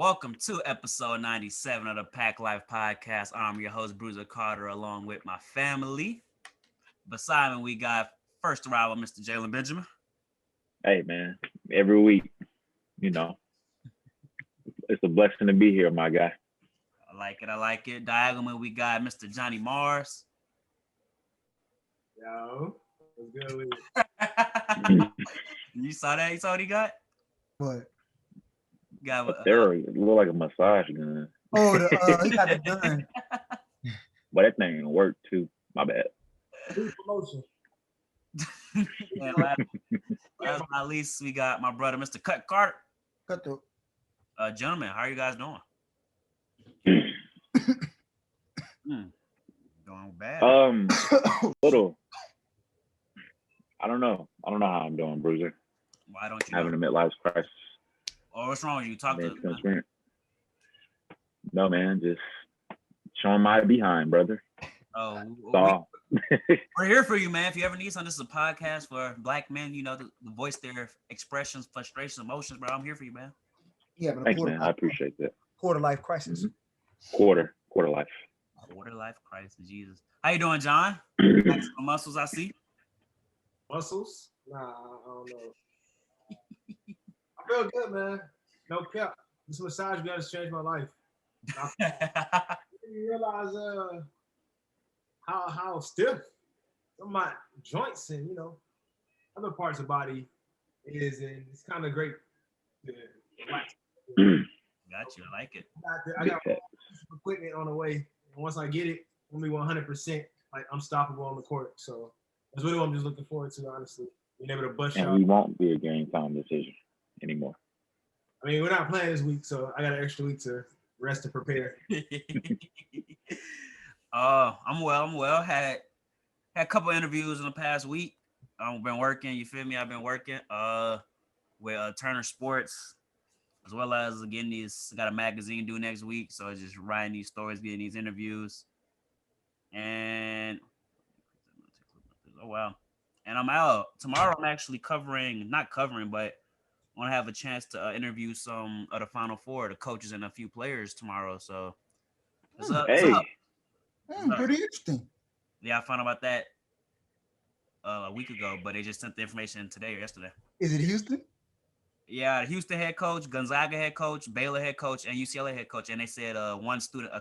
Welcome to episode 97 of the PACT Life Podcast. I'm your host, Bruiser Carter, along with my family. Beside me, we got first arrival, Mr. Jalen Benjamin. Hey, man, every week, it's a blessing to be here, my guy. I like it. Diagonally, we got Mr. Johnny Mars. Yo, what's good with You saw that? You saw what he got? What? Got It look like a massage gun. Oh, he got the gun. But that thing worked too. My bad. promotion? And last but not least, we got my brother, Mr. Cut Carter. Cut the. Gentlemen, how are you guys doing? Doing bad. Little. I don't know how I'm doing, Bruiser. Why don't you? Having a midlife crisis. Oh, what's wrong with you? Talk to me. No, man, just showing my behind, brother. Oh, we're here for you, man. If you ever need something, this is a podcast for Black men, to voice their expressions, frustrations, emotions, bro. I'm here for you, man. Yeah, thanks, man. I appreciate that. Quarter life crisis. Quarter life. Quarter life crisis, Jesus. How you doing, John? Got some muscles, I see. Muscles? Nah, I don't know. I feel good, man. No cap. This massage gun has changed my life. You realize how stiff some of my joints and other parts of the body is, and it's kind of great to relax. Got you. I like it. I got equipment on the way. And once I get it, I'm gonna be 100% like unstoppable on the court. So that's really what I'm just looking forward to, honestly. Being able to bust and out. we won't be a game time decision anymore. I mean, we're not playing this week, so I got an extra week to rest and prepare. I'm well. Had a couple interviews in the past week. I've been working. You feel me? I've been working with Turner Sports, as well as getting got a magazine due next week. So just writing these stories, getting these interviews. And oh wow. And I'm out tomorrow. I'm actually not covering, but I want to have a chance to interview some of the Final Four, the coaches and a few players tomorrow. So what's up? Pretty interesting. Yeah, I found out about that a week ago, but they just sent the information today or yesterday. Is it Houston? Yeah, Houston head coach, Gonzaga head coach, Baylor head coach, and UCLA head coach. And they said a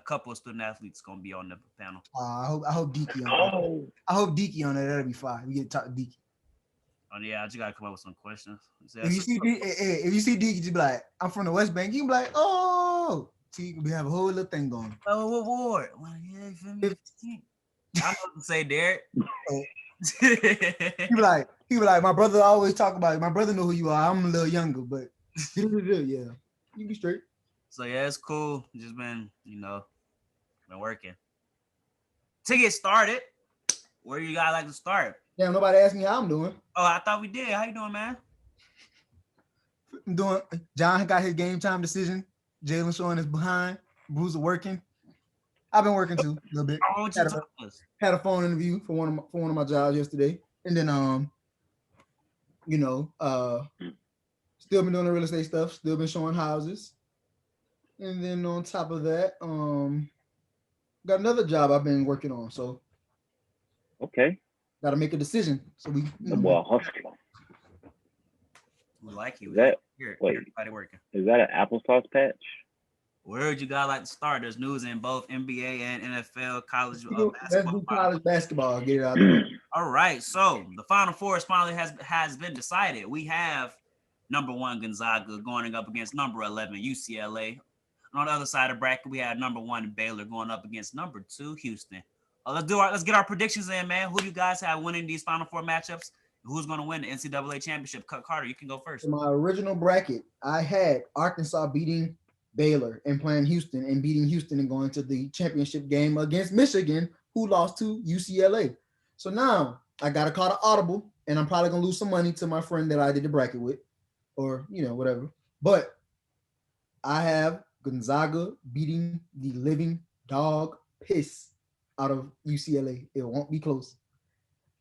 couple of student athletes gonna be on the panel. I hope Deaky on that. I hope Deaky on that. That'll be fine. We get to talk to Deaky. Oh yeah, I just gotta come up with some questions. If you see Deaky, just be like, I'm from the West Bank. You can be like, oh, so you can have a whole little thing going. Oh, what ward? Well, yeah, you feel me? I know what to say, Derek. He be like, my brother always talk about it. My brother know who you are. I'm a little younger, but yeah, you be straight. So yeah, it's cool. Just been, been working. To get started, where you guys like to start? Damn, nobody asked me how I'm doing. Oh, I thought we did. How you doing, man? I'm doing. John got his game time decision. Jalen showing his behind. Bruiser working. I've been working too a little bit. Had a phone interview for one of my jobs yesterday, and then still been doing the real estate stuff. Still been showing houses, and then on top of that, got another job I've been working on. So okay, got to make a decision. So we. Well, hustler. We like you. Everybody working. Is that an applesauce patch? Where would you guys like to start? There's news in both NBA and NFL, college basketball. Let's do college basketball. Get it out there. All right. So the Final Four finally has been decided. We have number 1 Gonzaga going up against number 11 UCLA. And on the other side of the bracket, we have number 1 Baylor going up against number 2 Houston. Let's get our predictions in, man. Who do you guys have winning these Final Four matchups? Who's going to win the NCAA championship? Carter, you can go first. In my original bracket, I had Arkansas beating Baylor and playing Houston and beating Houston and going to the championship game against Michigan, who lost to UCLA. So now I got to call the audible, and I'm probably going to lose some money to my friend that I did the bracket with, or, whatever. But I have Gonzaga beating the living dog piss out of UCLA. It won't be close.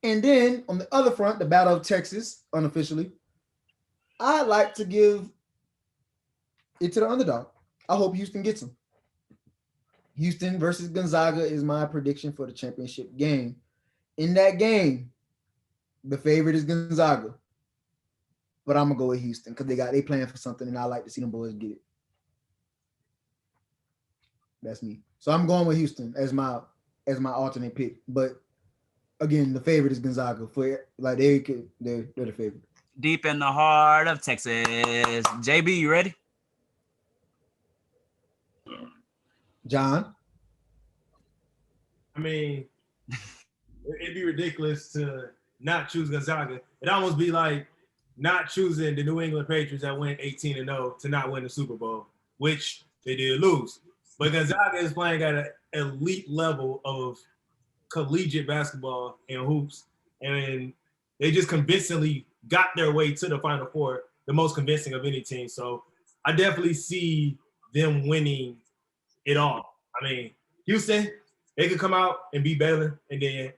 And then on the other front, the Battle of Texas, unofficially, I like to give it to the underdog. I hope Houston gets them. Houston versus Gonzaga is my prediction for the championship game. In that game, the favorite is Gonzaga, but I'm gonna go with Houston because they playing for something, and I like to see them boys get it. That's me. So I'm going with Houston as my alternate pick. But again, the favorite is Gonzaga. For like they're the favorite. Deep in the heart of Texas. JB, you ready? John? I mean, it'd be ridiculous to not choose Gonzaga. It'd almost be like not choosing the New England Patriots that went 18-0 to not win the Super Bowl, which they did lose. But Gonzaga is playing at an elite level of collegiate basketball and hoops, and they just convincingly got their way to the Final Four, the most convincing of any team. So I definitely see them winning it all. I mean, Houston, they could come out and beat Baylor and then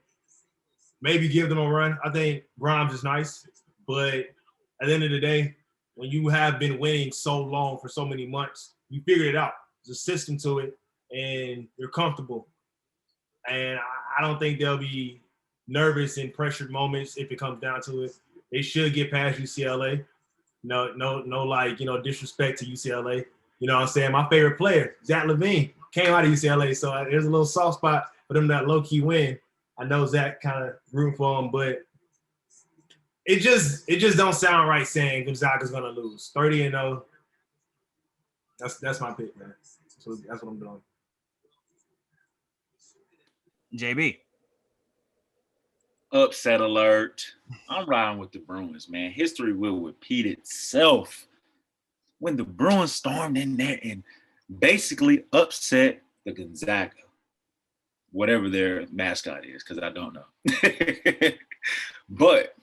maybe give them a run. I think Grimes is nice, but at the end of the day, when you have been winning so long for so many months, you figure it out. There's a system to it, and you're comfortable. And I don't think they'll be nervous in pressured moments if it comes down to it. They should get past UCLA. No, like, disrespect to UCLA. You know what I'm saying? My favorite player, Zach LaVine, came out of UCLA, so there's a little soft spot for them that low-key win. I know Zach kind of rooting for him, but it just don't sound right saying Gonzaga's gonna lose. 30-0. That's my pick, man. So that's what I'm doing. JB. Upset alert. I'm riding with the Bruins, man. History will repeat itself. When the Bruins stormed in there and basically upset the Gonzaga, whatever their mascot is, because I don't know. But,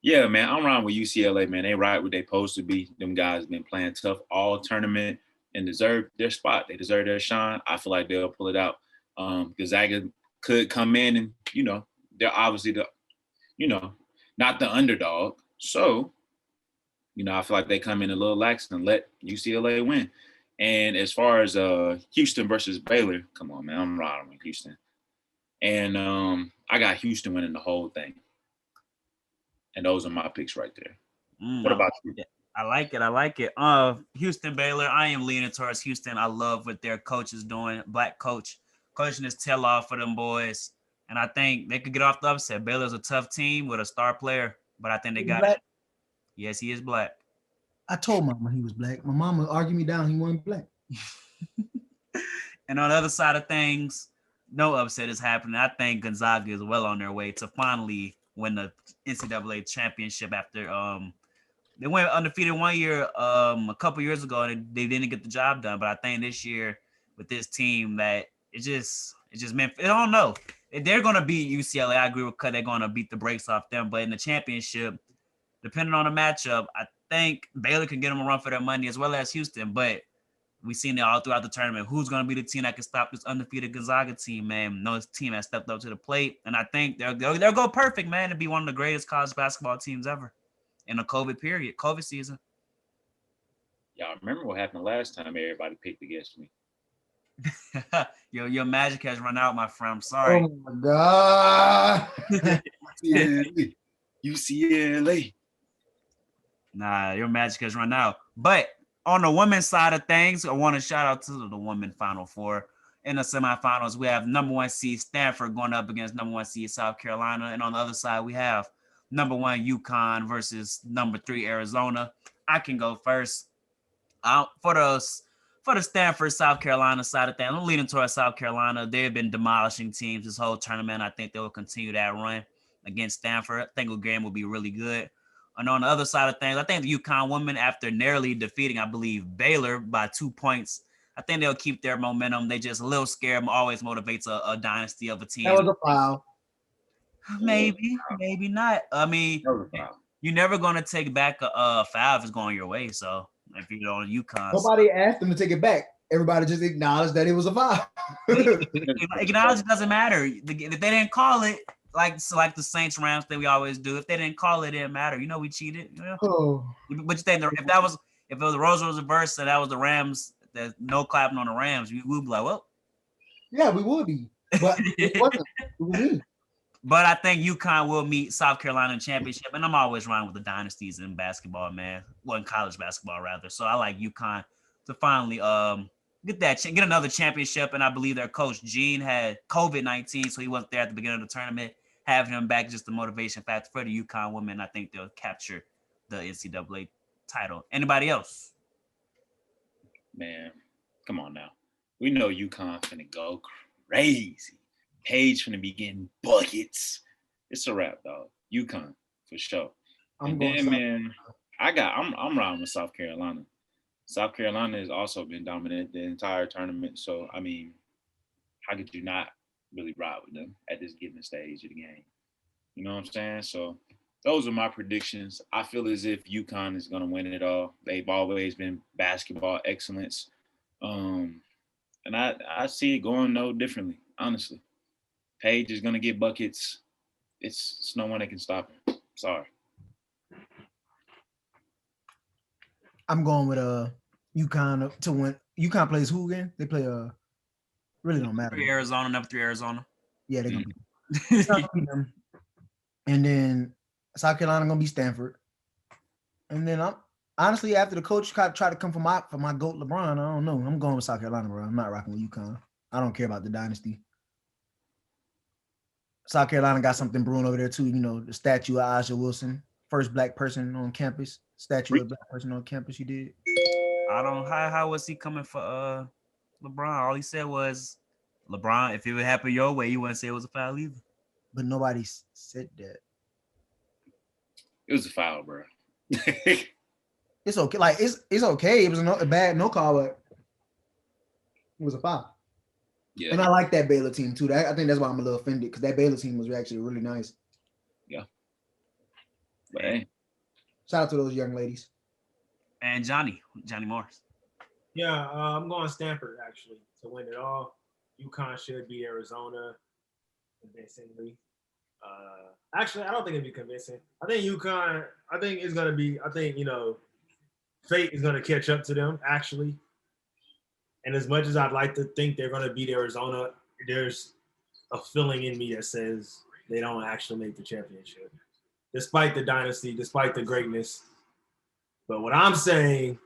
yeah, man, I'm riding with UCLA, man. They right where they supposed to be. Them guys been playing tough all tournament and deserve their spot. They deserve their shine. I feel like they'll pull it out. Gonzaga could come in and, they're obviously not the underdog. So, I feel like they come in a little lax and let UCLA win. And as far as Houston versus Baylor, come on, man, I'm riding with Houston. And I got Houston winning the whole thing. And those are my picks right there. What about you? I like it. Houston, Baylor, I am leaning towards Houston. I love what their coach is doing. Black coach, coaching his tail off for them boys. And I think they could get off the upset. Baylor's a tough team with a star player, but I think they got it. Yes, he is black. I told Mama he was black. My mama argued me down. He wasn't black. And on the other side of things, no upset is happening. I think Gonzaga is well on their way to finally win the NCAA championship after they went undefeated one year a couple years ago and they didn't get the job done. But I think this year with this team that it just meant I don't know. They're gonna beat UCLA. I agree with Cut. They're gonna beat the brakes off them. But in the championship, depending on the matchup, I think Baylor can get them a run for their money as well as Houston. But we've seen it all throughout the tournament. Who's going to be the team that can stop this undefeated Gonzaga team, man? No team has stepped up to the plate. And I think they'll go perfect, man, to be one of the greatest college basketball teams ever in the COVID season. Y'all remember what happened last time everybody picked against me? Your magic has run out, my friend. I'm sorry. Oh, my God. UCLA. Nah, your magic has run out. But on the women's side of things, I want to shout out to the women Final Four. In the semifinals, we have number 1 seed Stanford going up against number 1 seed South Carolina. And on the other side, we have number 1 UConn versus number 3 Arizona. I can go first. For the Stanford, South Carolina side of things, I'm leaning towards South Carolina. They've been demolishing teams this whole tournament. I think they will continue that run against Stanford. I think the game will be really good. And on the other side of things, I think the UConn women, after narrowly defeating, I believe, Baylor by 2 points, I think they'll keep their momentum. They just a little scared. Always motivates a dynasty of a team. That was a foul. Maybe not. I mean, you're never going to take back a foul if it's going your way. So if you're on UConn. Nobody asked them to take it back. Everybody just acknowledged that it was a foul. Acknowledge it doesn't matter. If they didn't call it, like the Saints Rams thing we always do. If they didn't call it, it didn't matter. We cheated. Oh. But you think if it was the roles was reversed and that was the Rams there's no clapping on the Rams, we would be like, well. Yeah, we would be. But it wasn't. It was me. But I think UConn will meet South Carolina in championship, and I'm always running with the dynasties in basketball, man. Well, in college basketball rather. So I like UConn to finally get another championship. And I believe their coach Gene had COVID-19, so he wasn't there at the beginning of the tournament. Having him back just the motivation factor for the UConn women. I think they'll capture the NCAA title. Anybody else? Man, come on now. We know UConn finna go crazy. Paige finna be getting buckets. It's a wrap, dog. UConn for sure. I'm riding with South Carolina. South Carolina has also been dominant the entire tournament. So I mean, how could you not really ride with them at this given stage of the game? You know what I'm saying? So those are my predictions. I feel as if UConn is gonna win it all. They've always been basketball excellence. And I see it going no differently, honestly. Paige is gonna get buckets. It's no one that can stop him. Sorry. I'm going with UConn to win. UConn plays who again? They play really don't matter. Number 3 Arizona. Yeah, they're gonna beat them. And then South Carolina gonna be Stanford. And then I'm honestly, after the coach try to come for my GOAT LeBron, I don't know. I'm going with South Carolina, bro. I'm not rocking with UConn. I don't care about the dynasty. South Carolina got something brewing over there too. You know, the statue of Aja Wilson, first black person on campus. Statue of a black person on campus. You did. I don't. How was he coming for LeBron? All he said was, LeBron, if it would happen your way, you wouldn't say it was a foul either. But nobody said that. It was a foul, bro. It's okay. Like it's okay. It was a bad no call, but it was a foul. Yeah. And I like that Baylor team too. I think that's why I'm a little offended, because that Baylor team was actually really nice. Yeah. But hey. Shout out to those young ladies. And Johnny Morris. Yeah, I'm going Stanford actually to win it all. UConn should beat Arizona convincingly. Actually, I don't think it'd be convincing. I think UConn. I think it's gonna be. I think fate is gonna catch up to them actually. And as much as I'd like to think they're gonna beat Arizona, there's a feeling in me that says they don't actually make the championship, despite the dynasty, despite the greatness. But what I'm saying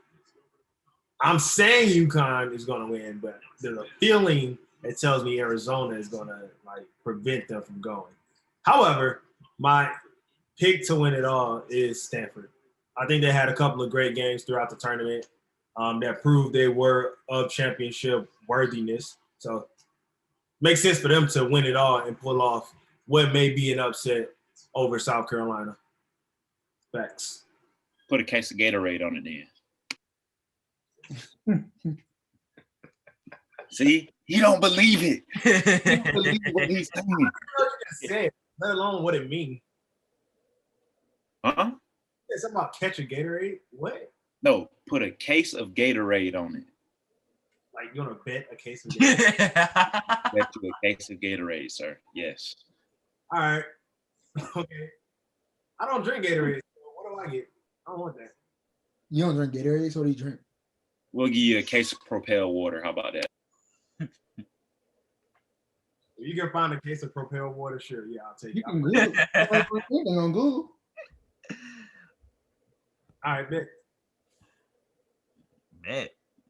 UConn is gonna win, but there's a feeling that tells me Arizona is gonna prevent them from going. However, my pick to win it all is Stanford. I think they had a couple of great games throughout the tournament that proved they were of championship worthiness. So makes sense for them to win it all and pull off what may be an upset over South Carolina. Facts. Put a case of Gatorade on it then. See? He don't believe it. He don't believe what he's saying. I don't know what you said, let alone what it means. Huh? Yeah, something about catch a Gatorade? What? No, put a case of Gatorade on it. Like, you want to bet a case of Gatorade? Bet you a case of Gatorade, sir. Yes. All right. Okay. I don't drink Gatorade. So what do I get? I don't want that. You don't drink Gatorade, so what do you drink? We'll give you a case of Propel water. How about that? If you can find a case of Propel water, sure. Yeah, I'll take it. You can Google it. On Google. All right, bet.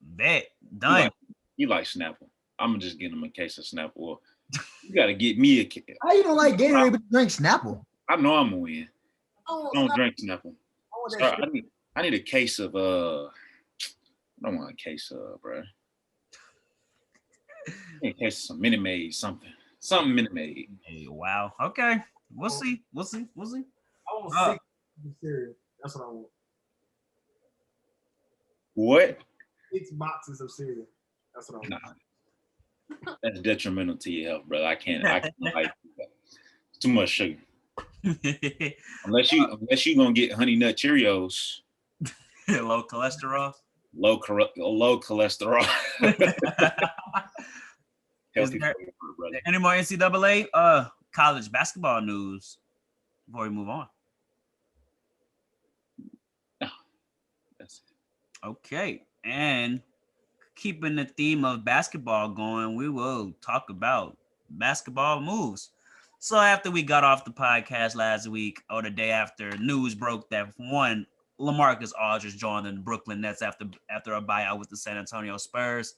Bet. Done. You like Snapple. I'm going to just get him a case of Snapple. You got to get me a case. How you don't like Gatorade but you drink Snapple? I know I'm going to win. I don't drink Snapple. I need a case of, I don't want a case of, bro. I need a case of some Minute Maid, something Minute Maid. Hey, wow. Okay. We'll see. I want 6 cereal. That's what I want. What? 6 boxes of cereal. That's what I want. Nah. That's detrimental to your health, brother. I can't like that. Too much sugar. Unless you gonna get Honey Nut Cheerios. Low cholesterol. Low cholesterol. Healthy there, food, brother. Any more NCAA college basketball news before we move on? No. That's it. Okay. And keeping the theme of basketball going, we will talk about basketball moves. So after we got off the podcast last week or the day after, news broke that one, LaMarcus Aldridge joined the Brooklyn Nets after a buyout with the San Antonio Spurs.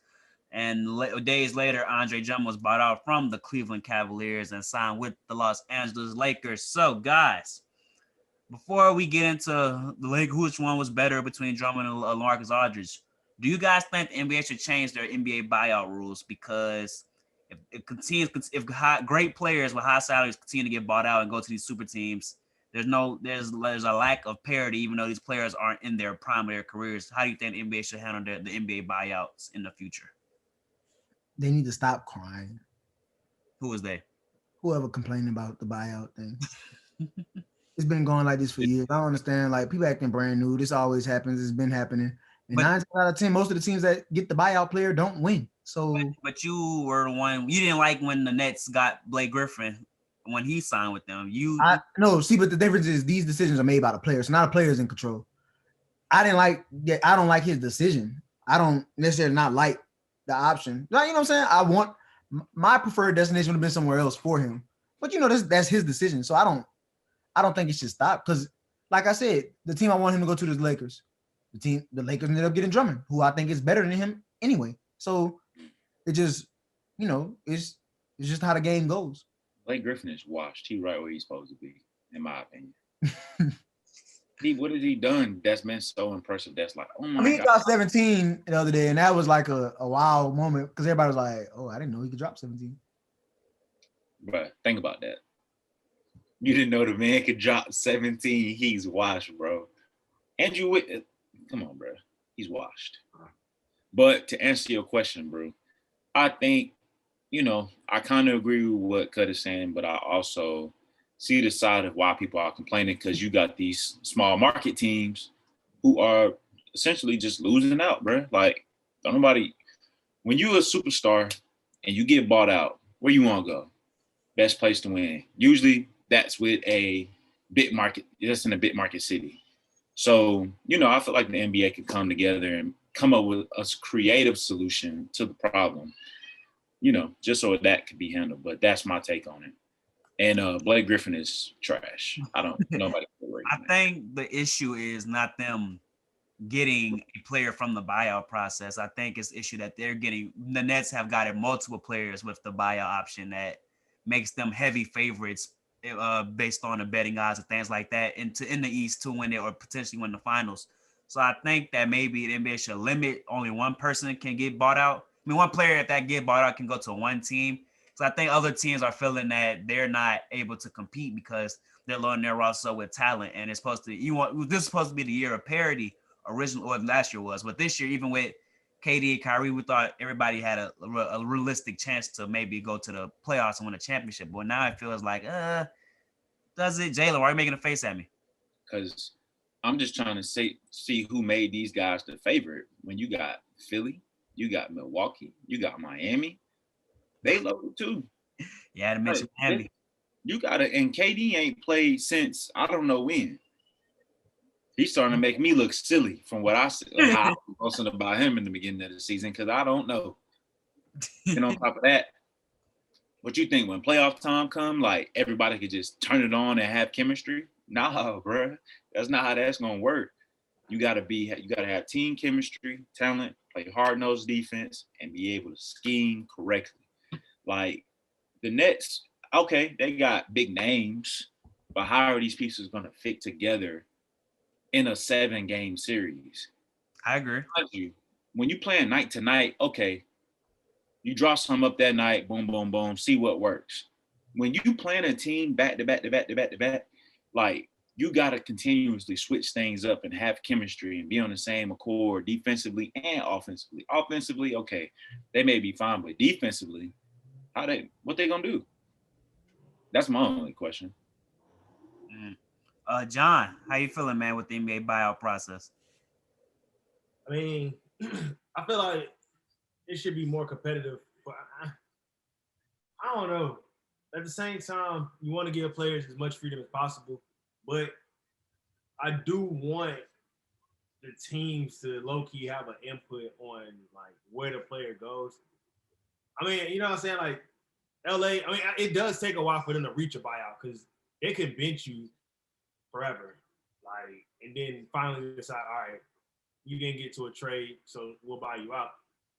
And days later, Andre Drummond was bought out from the Cleveland Cavaliers and signed with the Los Angeles Lakers. So, guys, before we get into the league, which one was better between Drummond and LaMarcus Aldridge, do you guys think the NBA should change their NBA buyout rules? Because if it continues, if great players with high salaries continue to get bought out and go to these super teams, there's a lack of parity, even though these players aren't in their prime of their careers. How do you think the NBA should handle the NBA buyouts in the future? They need to stop crying. Who is they? Whoever complaining about the buyout thing. It's been going like this for years. I don't understand. Like, people acting brand new. This always happens. It's been happening. And 9 out of 10, most of the teams that get the buyout player don't win. So, but you were the one, you didn't like when the Nets got Blake Griffin when he signed with them. But the difference is these decisions are made by the players. So now the player's in control. I don't like his decision. I don't necessarily not like the option. You know what I'm saying? I want my preferred destination would have been somewhere else for him. But that's his decision. So I don't think it should stop, because, like I said, the team I want him to go to is the Lakers. The Lakers ended up getting Drummond, who I think is better than him anyway. So it just, it's just how the game goes. Blake Griffin is washed. He right where he's supposed to be, in my opinion. What has he done that's been so impressive? That's like, oh my God. He dropped 17 the other day, and that was like a wow moment, because everybody was like, oh, I didn't know he could drop 17. Bro, think about that. You didn't know the man could drop 17. He's washed, bro. Andrew Wiggins, come on, bro. He's washed. But to answer your question, bro, I think, I kind of agree with what Cut is saying, but I also see the side of why people are complaining, because you got these small market teams who are essentially just losing out, bro. Like, when you're a superstar and you get bought out, where you want to go? Best place to win. Usually that's with a big market. That's in a big market city. So, I feel like the NBA could come together and come up with a creative solution to the problem, just so that could be handled. But that's my take on it. And Blake Griffin is trash. Nobody. I think the issue is not them getting a player from the buyout process. I think it's the issue that the Nets have gotten multiple players with the buyout option that makes them heavy favorites based on the betting odds and things like that in the East to win it or potentially win the finals. So I think that maybe the NBA should limit only one person can get bought out. I mean, one player, if that get bought out, can go to one team. So I think other teams are feeling that they're not able to compete because they're loading their roster with talent. And it's supposed to, this is supposed to be the year of parity, original, or last year was. But this year, even with KD and Kyrie, we thought everybody had a realistic chance to maybe go to the playoffs and win a championship. But now it feels like, does it? Jalen, why are you making a face at me? Because I'm just trying to see who made these guys the favorite. When you got Philly, you got Milwaukee, you got Miami. They loaded too. Yeah, to mention Miami. You got it, and KD ain't played since I don't know when. He's starting to make me look silly from what I said, how I was posting about him in the beginning of the season, because I don't know. And on top of that, what you think when playoff time come, like everybody could just turn it on and have chemistry? Nah, bro. That's not how that's gonna work. You gotta have team chemistry, talent, play hard-nosed defense, and be able to scheme correctly. Like the Nets, okay, they got big names, but how are these pieces gonna fit together in a 7-game series? I agree. When you playing night to night, okay, you draw some up that night, boom, boom, boom, see what works. When you playing a team back to back, like you gotta continuously switch things up and have chemistry and be on the same accord defensively and offensively. Offensively, okay, they may be fine, but defensively, what they gonna do? That's my only question. John, how you feeling, man, with the NBA buyout process? I mean, I feel like it should be more competitive, but I don't know. At the same time, you want to give players as much freedom as possible, but I do want the teams to low-key have an input on like where the player goes. I mean, you know what I'm saying? Like LA, I mean, it does take a while for them to reach a buyout because they can bench you forever. Like, and then finally decide, all right, you didn't get to a trade, so we'll buy you out.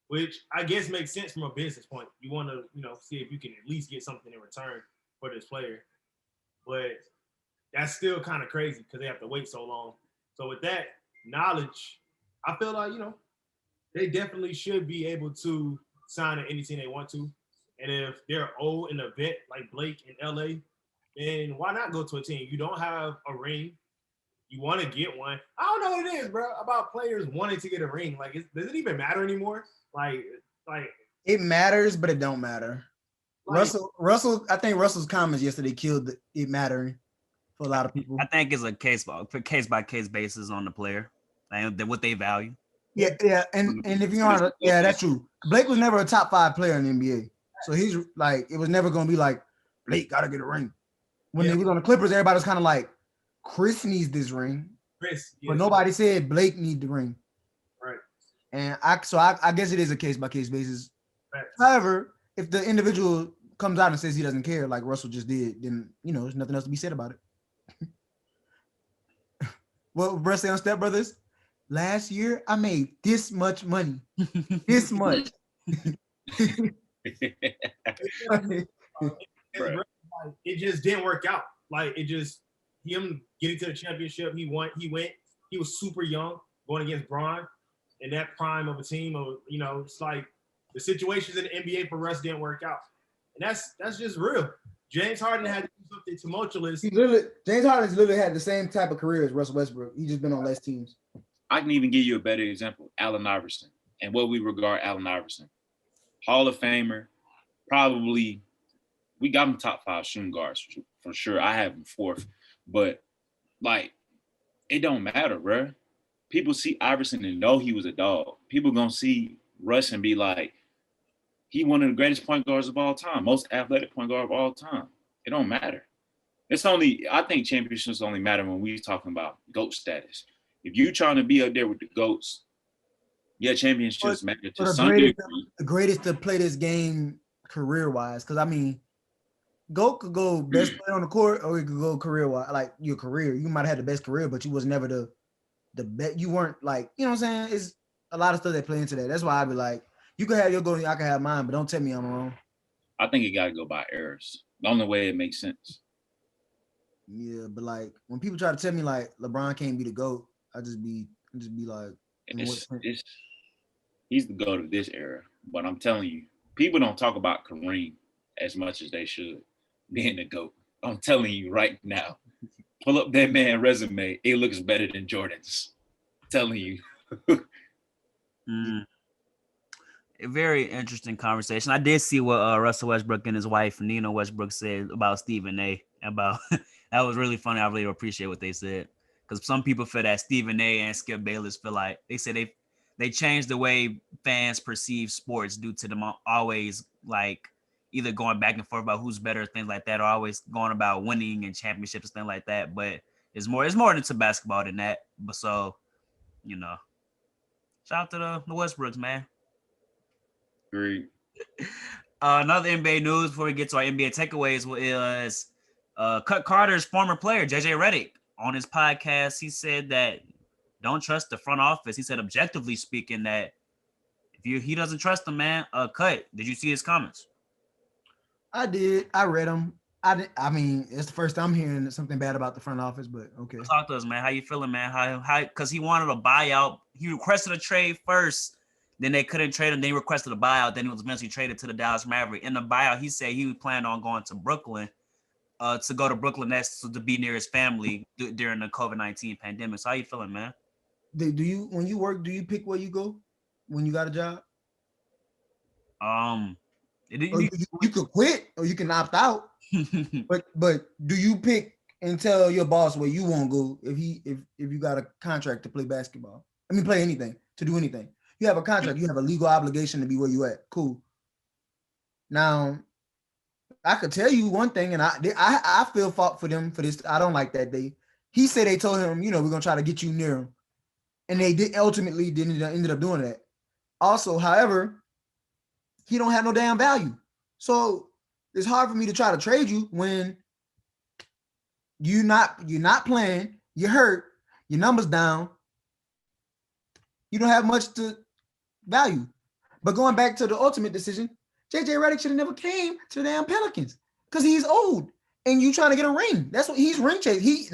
Which I guess makes sense from a business point. You want to, see if you can at least get something in return for this player. But that's still kind of crazy because they have to wait so long. So with that knowledge, I feel like, they definitely should be able to sign at any team they want to. And if they're old in a vet like Blake in LA, then why not go to a team? You don't have a ring. You want to get one. I don't know what it is, bro, about players wanting to get a ring. Like, does it even matter anymore? Like it matters, but it don't matter. Like, Russell, I think Russell's comments yesterday killed it mattering for a lot of people. I think it's a case by case basis on the player and what they value. Yeah, and if you want, that's true. Blake was never a top 5 player in the NBA, so he's like, it was never gonna be like Blake gotta get a ring. When he was on the Clippers, everybody was kind of like, Chris needs this ring, but nobody said Blake need the ring. Right. And I guess it is a case by case basis. Right. However, if the individual comes out and says he doesn't care, like Russell just did, then there's nothing else to be said about it. Well, Russ say on Step Brothers, last year I made this much money, this much. It just didn't work out. Like him getting to the championship, he went. He was super young going against Bron in that prime of a team. Of it's like the situations in the NBA for Russ didn't work out, and that's just real. James Harden had to do something tumultuous. James Harden's literally had the same type of career as Russell Westbrook. He just been on less teams. I can even give you a better example: Allen Iverson, and what we regard Allen Iverson, Hall of Famer, probably. We got him top 5 shooting guards for sure. I have him 4th, but like, it don't matter, bro. People see Iverson and know he was a dog. People gonna see Russ and be like, he one of the greatest point guards of all time, most athletic point guard of all time. It don't matter. I think championships only matter when we're talking about GOAT status. If you trying to be up there with the GOATs, championships matter to some degree. The greatest to play this game career-wise, because I mean, GOAT could go best player on the court, or he could go career-wise. Like your career, you might have had the best career, but you was never the best. You weren't like, you know what I'm saying? It's a lot of stuff that play into that. That's why I be like, you can have your goal, I can have mine, but don't tell me I'm wrong. I think it got to go by eras. The only way it makes sense. Yeah, but like when people try to tell me like LeBron can't be the GOAT, I just be like, he's the GOAT of this era. But I'm telling you, people don't talk about Kareem as much as they should being the GOAT. I'm telling you right now, pull up that man's resume. It looks better than Jordan's. I'm telling you. A very interesting conversation. I did see what Russell Westbrook and his wife Nina Westbrook said about Stephen A. About that was really funny. I really appreciate what they said, because some people feel that Stephen A. and Skip Bayless feel like they said they changed the way fans perceive sports due to them always like either going back and forth about who's better, things like that, or always going about winning and championships and things like that. But it's more into basketball than that. But so, shout out to the Westbrooks, man. Great. Another NBA news before we get to our NBA takeaways is Cut Carter's former player, JJ Redick, on his podcast. He said that don't trust the front office. He said, objectively speaking, that if he doesn't trust them, man, Cut. Did you see his comments? I did. I read them. I mean, it's the first time I'm hearing something bad about the front office, but okay. Talk to us, man. How you feeling, man? How? Because he wanted a buyout. He requested a trade first. Then they couldn't trade him. Then he requested a buyout. Then he was eventually traded to the Dallas Mavericks. In the buyout, he said he planned on going to Brooklyn, to go to Brooklyn Nets to be near his family during the COVID-19 pandemic. So how you feeling, man? Do you, when you work, do you pick where you go when you got a job? You could quit or you can opt out. but do you pick and tell your boss where you won't go if you got a contract to play basketball? I mean, play anything, to do anything. You have a contract. You have a legal obligation to be where you at. Cool. Now, I could tell you one thing, and I feel fault for them for this. I don't like that. He said they told him, we're gonna try to get you near him. and they ultimately ended up doing that. Also, however, he don't have no damn value. So it's hard for me to try to trade you when you're not playing, you're hurt, your numbers down, you don't have much to value. But going back to the ultimate decision, JJ Redick should have never came to the damn Pelicans because he's old and you trying to get a ring. That's what he's ring chase. He's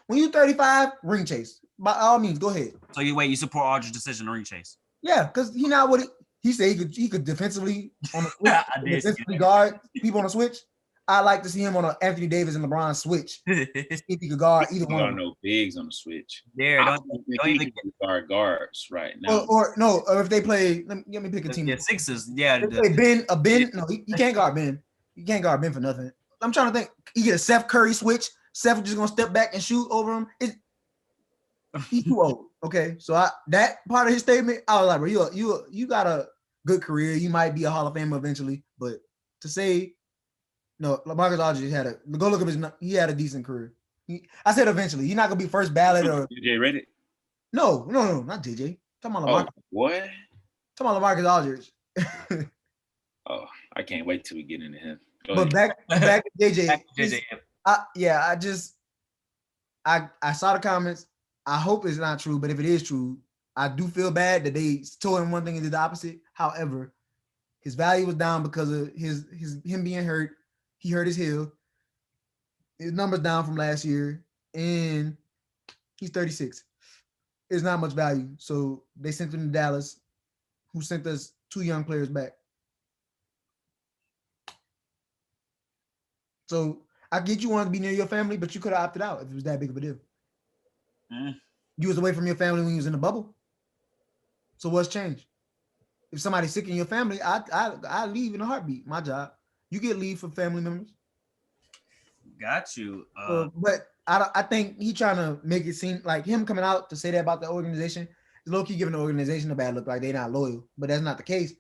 when you're 35, ring chase. By all means, go ahead. So you support Aldridge's decision to ring chase? Yeah, because he not what he said he could defensively on the switch, I did defensively guard people on the switch. I like to see him on an Anthony Davis and LeBron switch. If he could guard either one of them. No bigs on the switch. There, I don't think he can guards right now. Or if they play, let me pick a team. Yeah, Sixers. Yeah, if they Ben. No, he can't guard Ben. You can't guard Ben for nothing. I'm trying to think. You get a Seth Curry switch. Seth just gonna step back and shoot over him. He's too old. Okay, so that part of his statement, I was like, bro, you got a good career. You might be a Hall of Famer eventually, but to say no, LaMarcus Aldridge go look up he had a decent career. I said eventually. He's not gonna be first ballot or JJ Redick. No, not JJ. Talking about LaMarcus. What? Talking about LaMarcus Aldridge. Oh, I can't wait till we get into him. But back to JJ. Back to JJ. I saw the comments. I hope it's not true, but if it is true, I do feel bad that they told him one thing and did the opposite. However, his value was down because of him being hurt. He hurt his heel. His numbers down from last year, and he's 36. There's not much value. So they sent him to Dallas, who sent us 2 young players back. So I get you wanted to be near your family, but you could have opted out if it was that big of a deal. You was away from your family when you was in the bubble. So what's changed? If somebody's sick in your family, I leave in a heartbeat. My job. You get leave for family members. Got you. But I think he trying to make it seem like him coming out to say that about the organization is low-key giving the organization a bad look, like they're not loyal. But that's not the case.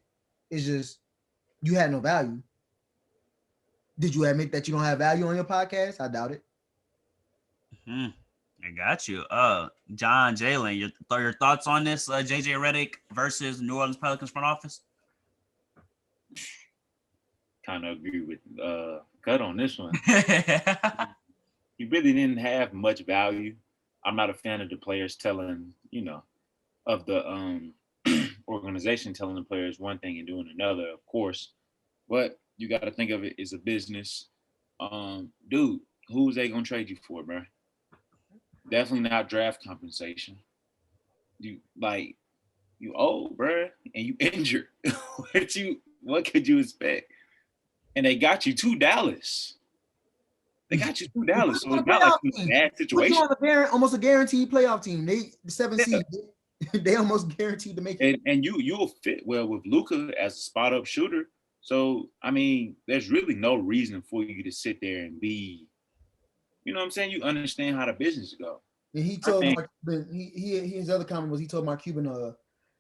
It's just you had no value. Did you admit that you don't have value on your podcast? I doubt it. I got you. John Jalen, your thoughts on this JJ Redick versus New Orleans Pelicans front office? Kind of agree with Cut on this one. He really didn't have much value. I'm not a fan of the players telling, of the organization telling the players one thing and doing another, of course. But you got to think of it as a business. Dude, who was they going to trade you for, bro? Definitely not draft compensation. You old, bro, and you injured. What could you expect? And they got you to Dallas. So it's not like it's a bad situation. Almost a guaranteed playoff team. They the 7th seed. They almost guaranteed to make it. And you'll fit well with Luka as a spot up shooter. So I mean, there's really no reason for you to sit there and be, you know what I'm saying? You understand how the business go. And he told Mark Cuban, his other comment was he told Mark Cuban,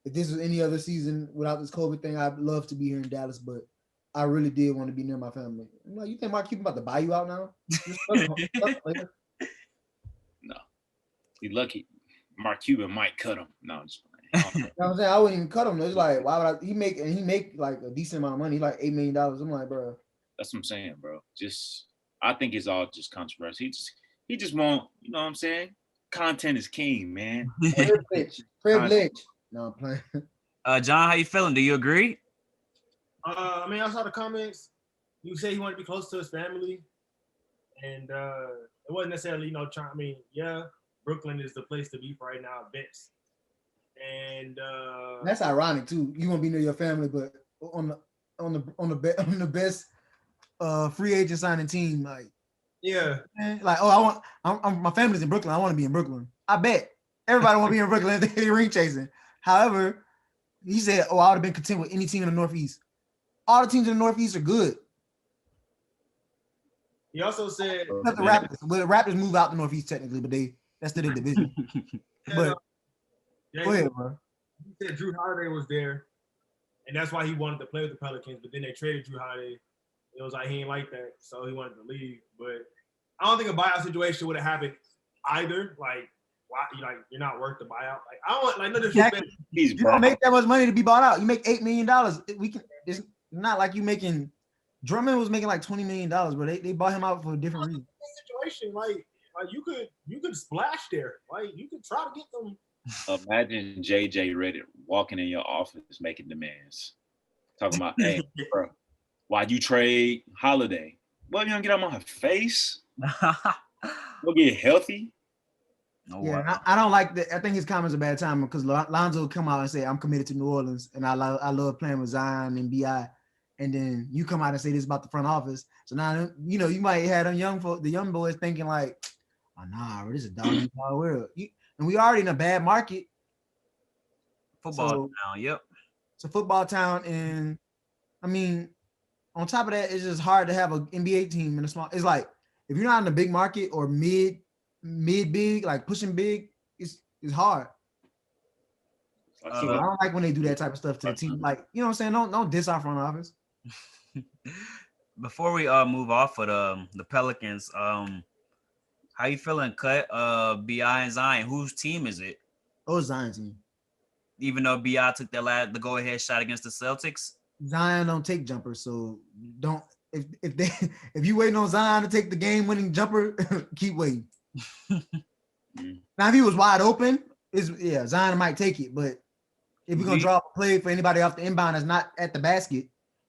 if this was any other season without this COVID thing, I'd love to be here in Dallas, but I really did want to be near my family. I'm like, you think Mark Cuban about to buy you out now? No. He's lucky. Mark Cuban might cut him. No, I'm just playing. You know what I'm saying? I wouldn't even cut him. It's like, why would he make like a decent amount of money, like $8 million. I'm like, bro. That's what I'm saying, bro. I think it's all just controversy. He just want, you know what I'm saying? Content is king, man. Privilege. No, I'm playing. John, how you feeling? Do you agree? I mean, I saw the comments. You say he wanted to be close to his family, and it wasn't necessarily, trying. I mean, yeah, Brooklyn is the place to be for right now, best. And that's ironic too. You want to be near your family, but on the best free agent signing team, like yeah, like my family's in Brooklyn. I want to be in Brooklyn. I bet everybody want to be in Brooklyn if they ring chasing. However, he said, I would have been content with any team in the Northeast. All the teams in the Northeast are good. He also said the Raptors. Well, the Raptors move out the Northeast technically, but that's still their division. But go ahead, bro. He said Drew Holiday was there, and that's why he wanted to play with the Pelicans. But then they traded Drew Holiday. It was like he ain't like that, so he wanted to leave. But I don't think a buyout situation would have happened either. Like, why you're not worth the buyout. Like I don't want like no Exactly. disrespect. You don't make that much money to be bought out. You make $8 million. It's not like you making. Drummond was making like $20 million, but they bought him out for a different reason. Situation like you could splash there. Like you could try to get them. Imagine JJ Redick walking in your office making demands, talking about, hey, bro, why'd you trade Holiday? Well, you don't get on my face. Go get healthy. Oh, Yeah, wow. I don't like that. I think his comments are bad timing because Lonzo will come out and say, I'm committed to New Orleans and I love playing with Zion and BI. And then you come out and say this about the front office. So now, you know, you might have the young boys thinking like, oh, nah, this is a dog world. And we already in a bad market. Football town, yep. It's a football town. And I mean, on top of that, it's just hard to have an NBA team in a small. It's like, if you're not in a big market or mid big, like pushing big, it's hard. So I don't like when they do that type of stuff to the team. Like, you know what I'm saying? Don't diss our front office. Before we move off of the Pelicans, how you feeling, Cut? BI and Zion, whose team is it? Oh, Zion's team. Even though BI took the go-ahead shot against the Celtics? Zion don't take jumpers, so don't if you waiting on Zion to take the game-winning jumper, keep waiting. Now, if he was wide open, Zion might take it, but if we're gonna draw a play for anybody off the inbound that's not at the basket,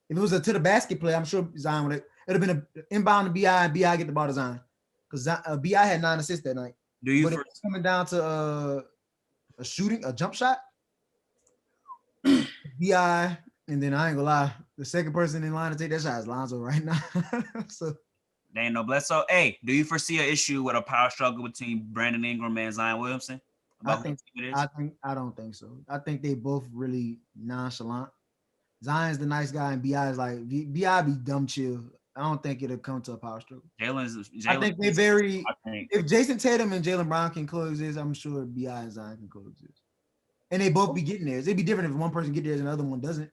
if it was a to the basket play, I'm sure Zion would have been an inbound to BI and BI get the ball to Zion because BI had 9 assists that night. But if it's coming down to a jump shot, BI, and then I ain't gonna lie, the second person in line to take that shot is Lonzo right now. So they ain't no Bledsoe. Hey, do you foresee an issue with a power struggle between Brandon Ingram and Zion Williamson? I don't think so. I think they both really nonchalant. Zion's the nice guy, and BI is like BI be dumb chill. I don't think it'll come to a power struggle. I think they very. If Jason Tatum and Jaylen Brown can coexist, I'm sure BI and Zion can coexist. And they both be getting theirs. It'd be different if one person get theirs and the other one doesn't.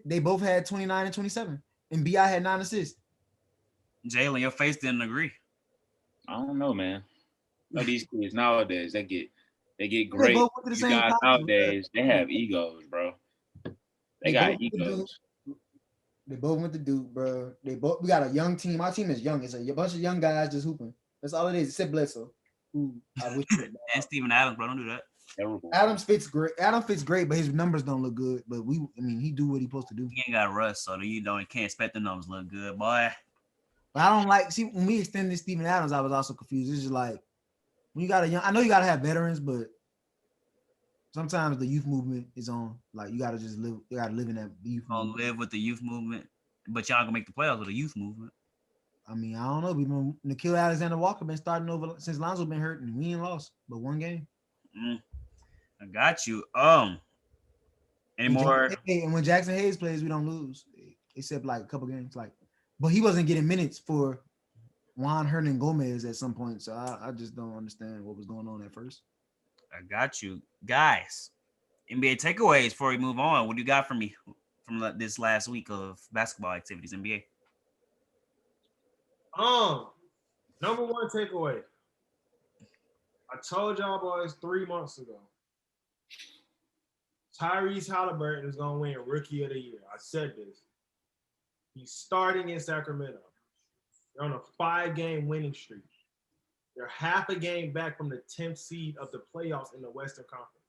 They both had 29 and 27, and BI had 9 assists. Jalen, your face didn't agree. I don't know, man. No, these kids nowadays, they get great. These guys nowadays, they have egos, bro. They got egos. They both went to Duke, bro. We got a young team. Our team is young. It's a bunch of young guys just hooping. That's all it is, except Bledsoe. Who I wish and Steven Adams, bro. Don't do that. Terrible. Adam fits great, but his numbers don't look good. But he do what he's supposed to do. He ain't got rust, so you can't expect the numbers to look good, boy. But I don't like when we extended Steven Adams, I was also confused. It's just like when you got I know you gotta have veterans, but sometimes the youth movement is on. Like you gotta live in that youth movement. Live with the youth movement, but y'all gonna make the playoffs with the youth movement. I mean, I don't know. Nikhil Alexander-Walker been starting over since Lonzo been hurt, and we ain't lost but one game. I got you. Any more? And when Jackson Hayes plays, we don't lose, except like a couple games. But he wasn't getting minutes for Juan Hernan-Gomez at some point, so I just don't understand what was going on at first. I got you, guys. NBA takeaways before we move on. What do you got for me from this last week of basketball activities? NBA. Number one takeaway. I told y'all boys 3 months ago, Tyrese Halliburton is gonna win Rookie of the Year. I said this. He's starting in Sacramento. They're on a 5-game winning streak. They're half a game back from the 10th seed of the playoffs in the Western Conference.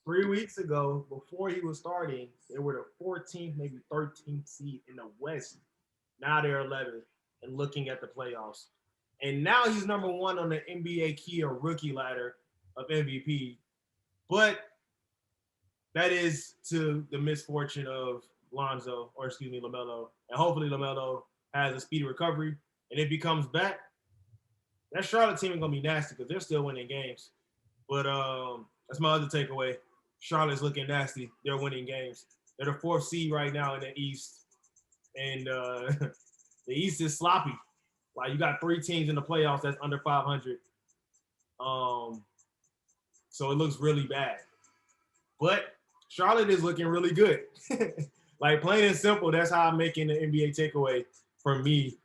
3 weeks ago, before he was starting, they were the 14th, maybe 13th seed in the West. Now they're 11th and looking at the playoffs. And now he's number 1 on the NBA key or rookie ladder of MVP. But that is to the misfortune of LaMelo. And hopefully LaMelo has a speedy recovery. And if he comes back, that Charlotte team is going to be nasty because they're still winning games. But that's my other takeaway. Charlotte's looking nasty. They're winning games. They're the 4th seed right now in the East. And the East is sloppy. Like, you got 3 teams in the playoffs that's under 500. So it looks really bad. But Charlotte is looking really good. Like, plain and simple, that's how I'm making the NBA takeaway for me.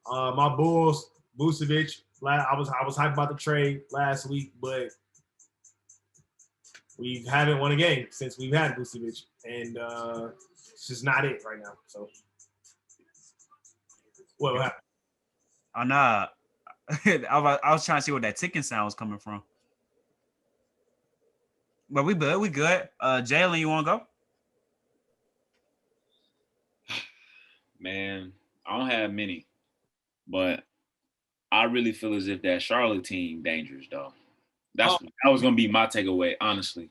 My Bulls, Vucevic, I was hyped about the trade last week, but We haven't won a game since we've had Vucevic, and it's just not it right now. So, what happened? Oh, nah. I was trying to see where that ticking sound was coming from. But we good. We good. Jalen, you want to go? Man, I don't have many, but I really feel as if that Charlotte team dangerous though. That was gonna be my takeaway, honestly.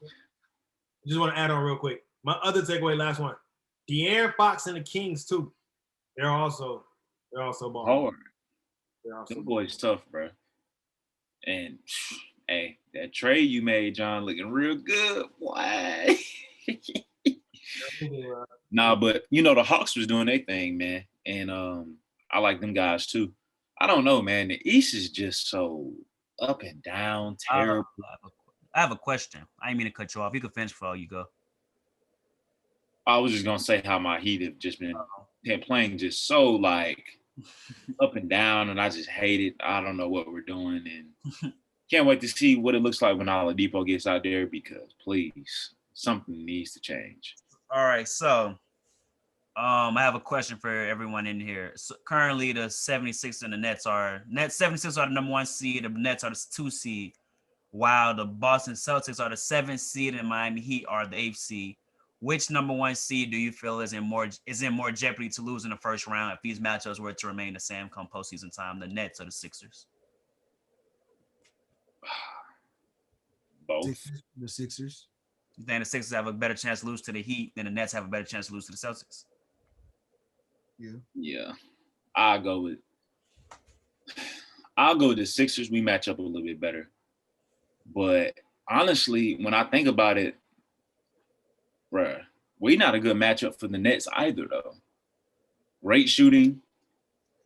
Just want to add on real quick. My other takeaway, last one. De'Aaron Fox and the Kings too. They're also balling. Hard. Them boys tough, bro. And hey, that trade you made, John, looking real good. Why? Nah, but you know the Hawks was doing their thing, man, and I like them guys too. I don't know, man. The East is just so up and down, terrible. I have a question. I didn't mean to cut you off. You can finish before you go. I was just gonna say how my Heat have just been playing just so like up and down, and I just hate it. I don't know what we're doing, and can't wait to see what it looks like when Oladipo gets out there because please, something needs to change. All right, so I have a question for everyone in here. So currently, the 76 and the Nets 76 are the number 1 seed, the Nets are the 2 seed, while the Boston Celtics are the 7th seed and Miami Heat are the 8th seed. Which number 1 seed do you feel is in more jeopardy to lose in the first round if these matchups were to remain the same come postseason time? The Nets or the Sixers? Both. The Sixers. You think the Sixers have a better chance to lose to the Heat than the Nets have a better chance to lose to the Celtics? Yeah. I'll go with the Sixers. We match up a little bit better. But honestly, when I think about it, bruh, we're not a good matchup for the Nets either, though. Great shooting.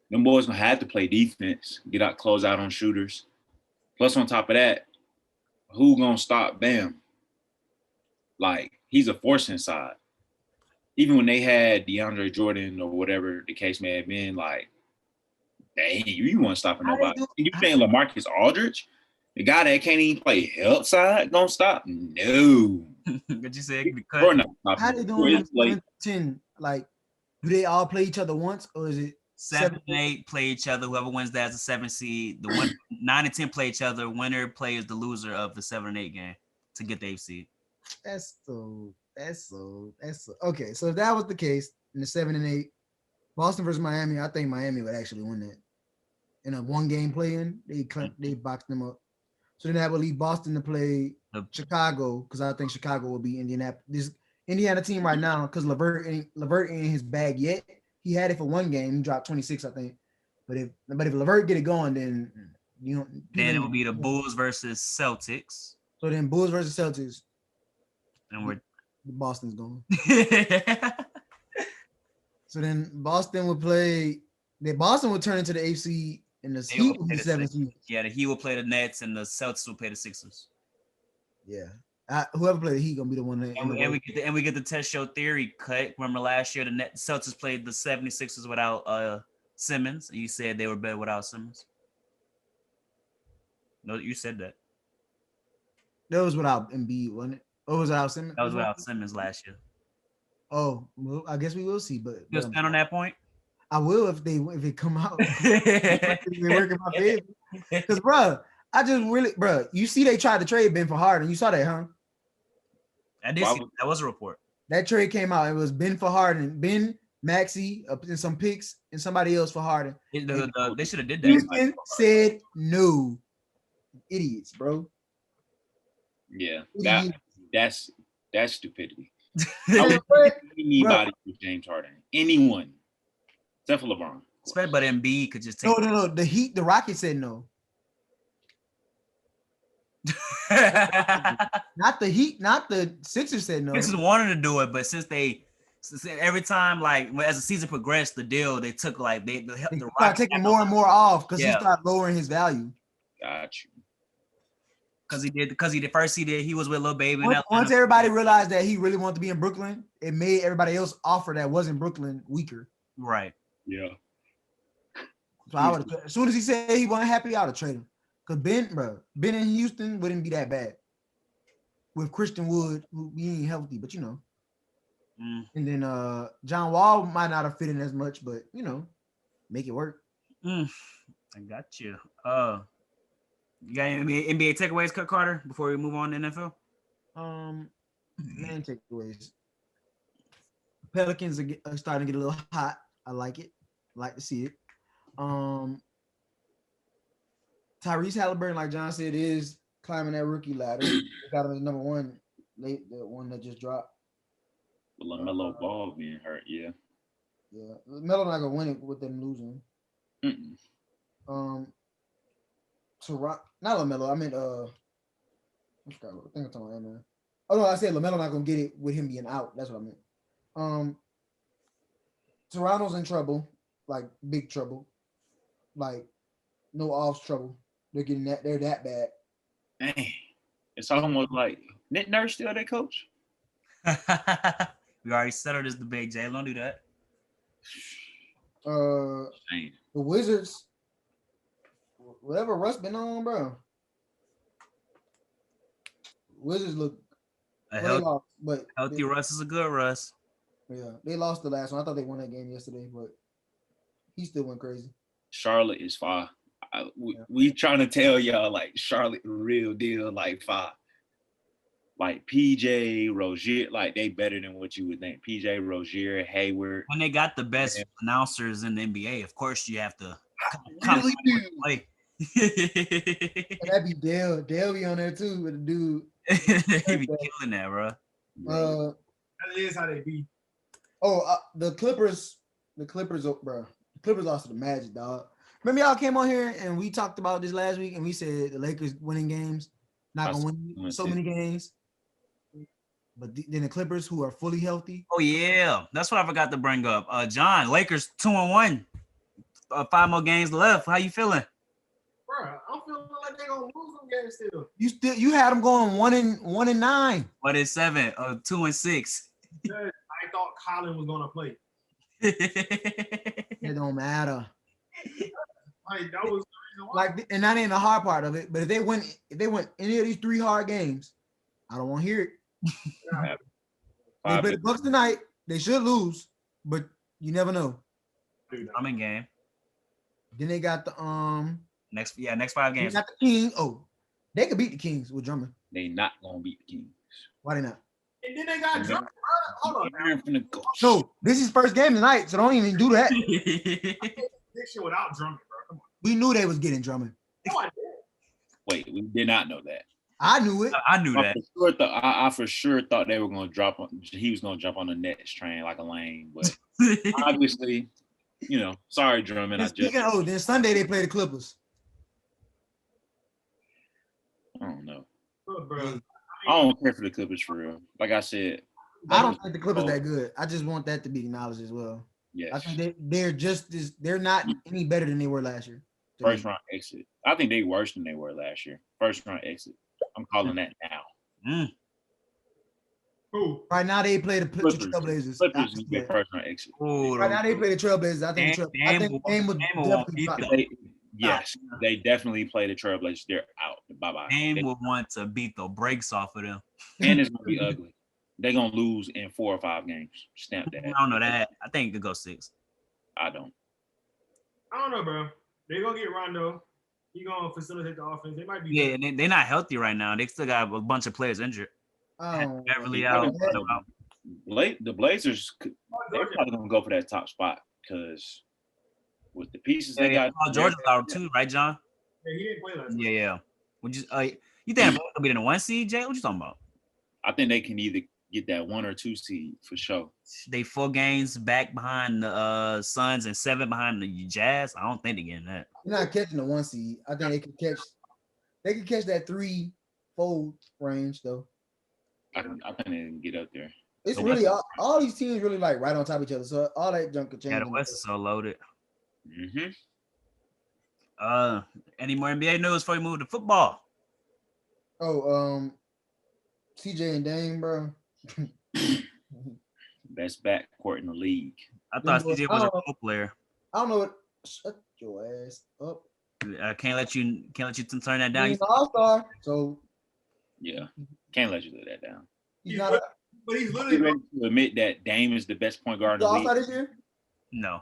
Them boys gonna have to play defense, get out, close out on shooters. Plus, on top of that, who gonna stop Bam? Like, he's a force inside. Even when they had DeAndre Jordan or whatever the case may have been, like, dang, you weren't stopping nobody. You think LaMarcus Aldridge, the guy that can't even play help side, gonna stop? No. But you said Or not. How they doing 10? Like, do they all play each other once, or is it 7 and 8 play each other? Whoever wins that is the 7th seed. The 9 and 10 play each other. Winner plays the loser of the 7 and 8 game to get the 8th seed. That's okay. So if that was the case in the 7 and 8, Boston versus Miami, I think Miami would actually win that. In a 1-game play-in, they boxed them up. So then that would leave Boston to play Chicago, because I think Chicago will be Indianapolis. This Indiana team right now, because LeVert ain't in his bag yet. He had it for 1 game. He dropped 26, I think. But if LeVert get it going, then then it will be the Bulls versus Celtics. So then Bulls versus Celtics. And Boston's going. So then Boston would play. Boston would turn into the 8th seed, and the Heat would be the 7th seed. Yeah, the Heat will play the Nets, and the Celtics will play the Sixers. Yeah, whoever play the Heat gonna be the one. And we get the test show theory cut. Remember last year the Celtics played the 76ers without Simmons. You said they were better without Simmons. No, you said that. That was without Embiid, wasn't it? Or was it without Simmons? That was without Simmons last year. Oh, well, I guess we will see. But you'll stand on that point. I will if it come out. They work in my favor. Because, bro, you see they tried to trade Ben for Harden. You saw that, huh? I did see that was a report. That trade came out. It was Ben for Harden, Ben, Maxey, and some picks, and somebody else for Harden. They should have did that. Houston said no. Idiots, bro. Yeah, that's stupidity. I would anybody with James Harden, anyone, except for LeBron. But Embiid could just take. No. The Rockets said no. Not the Heat, not the Sixers said no. Sixers wanted to do it, but since every time, like as the season progressed, the deal they took they started taking more and more off because he started lowering his value. Got you. Because he was with Lil Baby. Once everybody realized that he really wanted to be in Brooklyn, it made everybody else offer that wasn't Brooklyn weaker. Right. Yeah. So I would, as soon as he said he wasn't happy, I would have traded him. Because Ben in Houston wouldn't be that bad. with Christian Wood, who he ain't healthy, but you know. Mm. And then John Wall might not have fit in as much, but you know, make it work. I got you. You got any NBA takeaways, Cut Carter, before we move on to NFL? Man takeaways. Pelicans are starting to get a little hot. I like it. Like to see it. Tyrese Halliburton, like John said, is climbing that rookie ladder. They got him as number one. The one that just dropped. LaMelo Ball being hurt, yeah. Yeah, LaMelo not gonna win it with them losing. Not LaMelo. I meant I think I'm talking about man. Oh no, I said LaMelo not gonna get it with him being out. That's what I meant. Toronto's in trouble, like big trouble, like no offs trouble. They're getting that. They're that bad. Dang, it's almost like Nick Nurse still their coach. We already settled this debate, Jay. Don't do that. Dang. The Wizards, whatever Russ been on, bro. Wizards look lost, but healthy Russ is a good Russ. Yeah, they lost the last one. I thought they won that game yesterday, but he still went crazy. Charlotte is far. We trying to tell y'all like Charlotte real deal, like far. Like PJ, Rozier, like they better than what you would think. PJ, Rozier, Hayward. When they got the best announcers in the NBA, of course you have to Really do. play. That'd be Dale. Dale be on there too with the dude. He be killing that, bro. That is how they be. The Clippers, bro. The Clippers lost to the Magic, dog. Remember y'all came on here and we talked about this last week and we said the Lakers winning games, not gonna win so many games. But then the Clippers, who are fully healthy. Oh yeah, that's what I forgot to bring up. John, Lakers 2-1, 5 more games left. How you feeling? Bro, I'm feeling like they're gonna lose some games still. You had them going 1-9. 1-7, 2-6. I thought Colin was gonna play. It don't matter. Like that was the reason why. Like, and that ain't the hard part of it. But if they win any of these 3 hard games, I don't want to hear it. They play the Bucks tonight. They should lose, but you never know. I'm in game. Then they got the next 5 games. They got the Kings. Oh, they could beat the Kings with Drummond. They not gonna beat the Kings. Why they not? And then they got Drummond. Hold on. So this is first game tonight, so don't even do that. Prediction without Drummond, bro. Come on. We knew they was getting Drummond. No, I didn't. Wait, we did not know that. I knew it. I knew that. I for sure thought they were going to drop on. He was going to jump on the Nets train like a lame, but obviously, sorry, Drummond. Then Sunday they play the Clippers. I don't know. Look, bro. I don't care for the Clippers for real. Like I said, I don't think the Clippers that good. I just want that to be acknowledged as well. Yes. I think they're not any better than they were last year. First round exit. I think they worse than they were last year. First round exit. I'm calling that now. Who? Right now they play the Trailblazers. Clippers need to be first round exit. Right now they play the Trailblazers. I think Dame would definitely Yes, they definitely play the Trailblazers. They're out. Bye-bye. Dame would want to beat the brakes off of them. And it's going to be ugly. They're going to lose in 4 or 5 games. Stamp that. I don't know that. I think it could go 6. I don't know, bro. They're going to get Rondo. He's going to facilitate the offense. They might be. Yeah, and they're not healthy right now. They still got a bunch of players injured. Beverly out. The Blazers, they're probably going to go for that top spot because with the pieces they got. Georgia's out too, right, John? Yeah, he didn't play last night. Yeah. Would you think they'll be in the 1 seed, Jay? What you talking about? I think they can either get that 1 or 2 seed for sure. They 4 games back behind the Suns and 7 behind the Jazz. I don't think they're getting that. They're not catching the 1 seed. I think they could catch that 3-4 range though. I think they can get up there. It's really all these teams really like right on top of each other. So all that junk could change. Yeah, the West is so loaded. Mm-hmm. Any more NBA news before we move to football? CJ and Dame, bro. Best backcourt in the league. I thought CJ was a role player. I don't know what. Shut your ass up. I can't let you turn that down. He's an all-star, so yeah. Can't let you live that down. He's not a But he's You literally ready to admit that Dame is the best point guard in the all-star league? this year? No.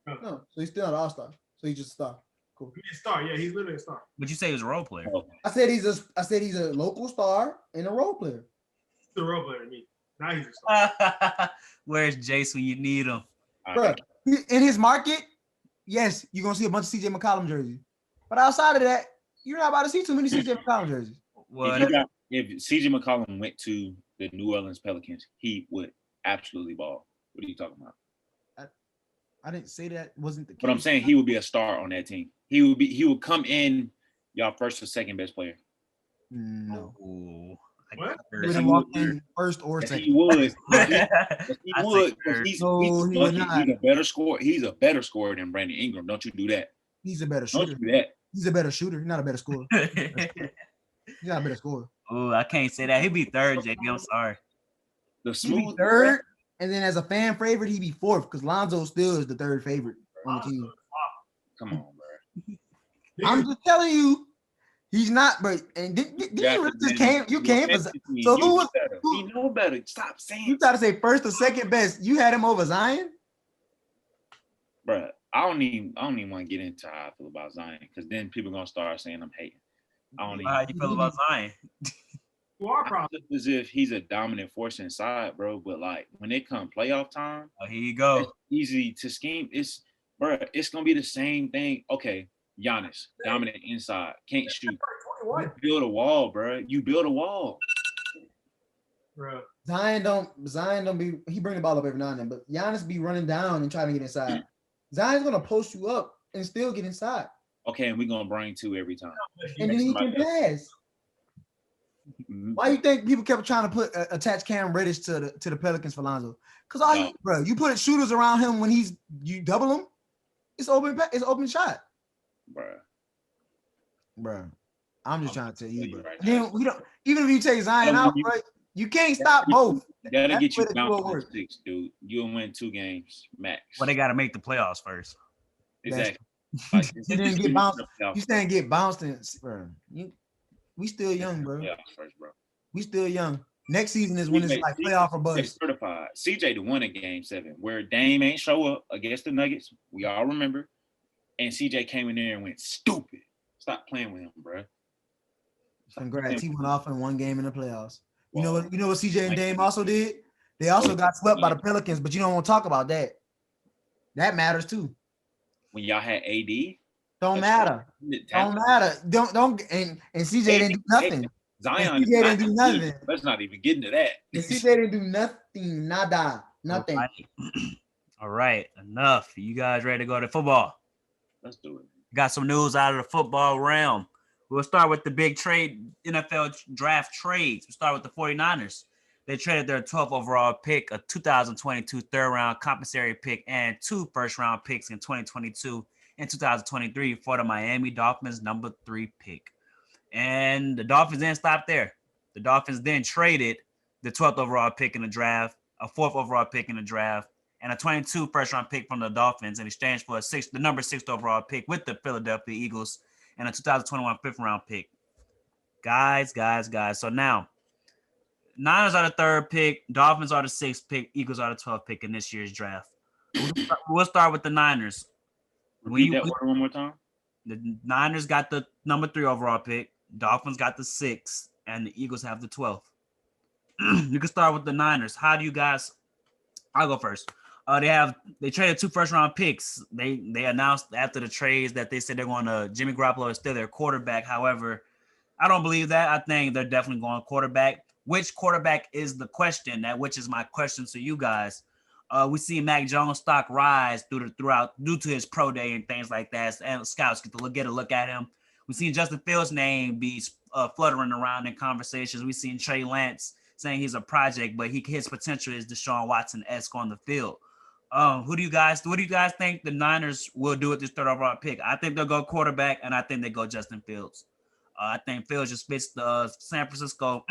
No, so he's still not an all-star. So he's just a star. Cool. a star. Yeah, he's literally a star. But you say he was a role player. Oh, I said he's a local star and a role player. He's the role player to me. Now he's a star. Where's Jace when you need him? all Bro, right. in his market, yes, you're gonna see a bunch of CJ McCollum jerseys. But outside of that, you're not about to see too many CJ McCollum jerseys. Well, If CJ McCollum went to the New Orleans Pelicans, he would absolutely ball. What are you talking about? I didn't say that wasn't the case. But I'm saying he would be a star on that team. He would come in y'all first or second best player. No. ooh, What? He would have walked in first or Yes, second. he would. Yes, he I would. think 'Cause third. He's No, he would not. a better scorer. He's a better scorer than Brandon Ingram. Don't you do that. He's a better Don't shooter. you do that. He's a better shooter, not a better scorer. He's not a better scorer. Oh, I can't say that. He'd be third, JB. I'm sorry. The He'd be smooth third, and then as a fan favorite, he'd be fourth because Lonzo still is the third favorite on the team. Come on, bro. I'm just telling you, he's not. But and you came for. So who was? He know better. Stop saying. You try to say first or second best. You had him over Zion. Bro, I don't even want to get into how I feel about Zion because then people gonna start saying I'm hating. I don't How even. you feel about Zion? You are I probably. feel as if he's a dominant force inside, bro. But like when it come playoff time, Oh, here you go. it's easy to scheme. It's gonna be the same thing. Okay, Giannis, dominant inside, can't shoot. 21, Build a wall, bro. You build a wall. bro. Zion don't be. He bring the ball up every now and then, but Giannis be running down and trying to get inside. Zion's gonna post you up and still get inside, Okay, and we're gonna bring two every time. and then he can pass. Why you think people kept trying to attach Cam Reddish to the Pelicans for Lonzo? Because you put shooters around him when you double him, it's open shot, Bro. I'm just trying to tell you, bro. Right Then we don't even if you take Zion out, bro, you can't stop both. That'll That's get you where the bounced duo in works. 6, dude. You'll win 2 games max. Well, they got to make the playoffs first. Exactly. You didn't get bounced. You saying get bounced in, bro? We still young, bro. Yeah, first, bro. We still young. Next season is when it's like playoff or They bust. certified. CJ to win a game 7 where Dame ain't show up against the Nuggets. We all remember. And CJ came in there and went stupid. Stop playing with him, bro. Congrats. He went off in one game in the playoffs. You know Wow. what? You know what CJ and Dame also did? They also got swept by the Pelicans, but you don't want to talk about that. That matters too. When y'all had AD, Don't matter. Don't matter. Don't and CJ didn't do nothing. Zion And CJ didn't do nothing. Let's not even get into that. And CJ didn't do nothing. Nothing. All right. Enough. You guys ready to go to football? Let's do it. Got some news out of the football realm. We'll start with the big trade, NFL draft trades. We'll start with the 49ers. They traded their 12th overall pick, a 2022 third-round compensatory pick, and 2 first-round picks in 2022 and 2023 for the Miami Dolphins' number 3 pick. And the Dolphins didn't stop there. The Dolphins then traded the 12th overall pick in the draft, a 4th overall pick in the draft, and a 22 first-round pick from the Dolphins in exchange for the number 6th overall pick with the Philadelphia Eagles and a 2021 5th-round pick. Guys. So now, Niners are the 3rd pick, Dolphins are the 6th pick, Eagles are the 12th pick in this year's draft. We'll start with the Niners. Repeat that order one more time. The Niners got the number 3 overall pick, Dolphins got the 6th, and the Eagles have the 12th. You can start with the Niners. How do you guys? I'll go first. They traded 2 first-round picks. They announced after the trades that they said they're going to Jimmy Garoppolo is still their quarterback. However, I don't believe that. I think they're definitely going quarterback. Which quarterback is the question? Which is my question to you guys. We see Mac Jones' stock rise due to his pro day and things like that, and scouts get a look at him. We've seen Justin Fields' name be fluttering around in conversations. We've seen Trey Lance saying he's a project, but his potential is Deshaun Watson-esque on the field. What do you guys think the Niners will do with this 3rd overall pick? I think they'll go quarterback, and I think they go Justin Fields. I think Fields just fits the San Francisco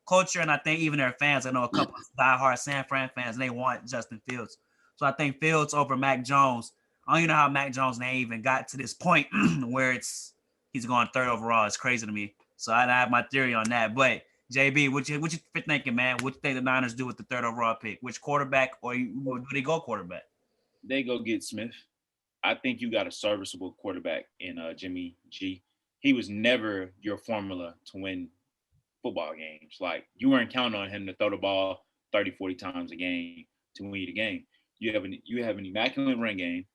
culture, and I think even their fans, I know a couple of diehard San Fran fans, and they want Justin Fields. So I think Fields over Mac Jones. I don't even know how Mac Jones' name even got to this point where he's going 3rd overall. It's crazy to me. So I have my theory on that. But JB, what you thinking, man? What you think the Niners do with the third overall pick? Which quarterback, or do they go quarterback? They go get Smith. I think you got a serviceable quarterback in Jimmy G. He was never your formula to win football games. Like, you weren't counting on him to throw the ball 30, 40 times a game to win you the game. You have an immaculate run game,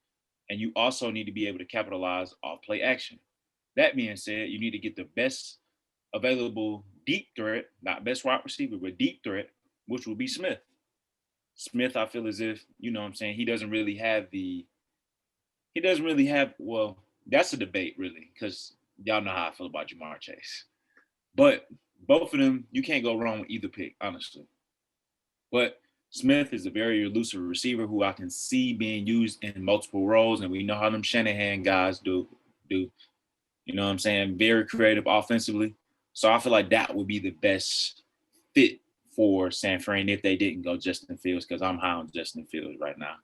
and you also need to be able to capitalize off play action. That being said, you need to get the best available deep threat, not best wide receiver, but deep threat, which will be Smith. Smith, I feel as if, you know what I'm saying, he doesn't really have, well, that's a debate, really, because y'all know how I feel about Jamar Chase. But both of them, you can't go wrong with either pick, honestly. But Smith is a very elusive receiver who I can see being used in multiple roles, and we know how them Shanahan guys do. You know what I'm saying? Very creative offensively. So I feel like that would be the best fit for San Fran if they didn't go Justin Fields, because I'm high on Justin Fields right now.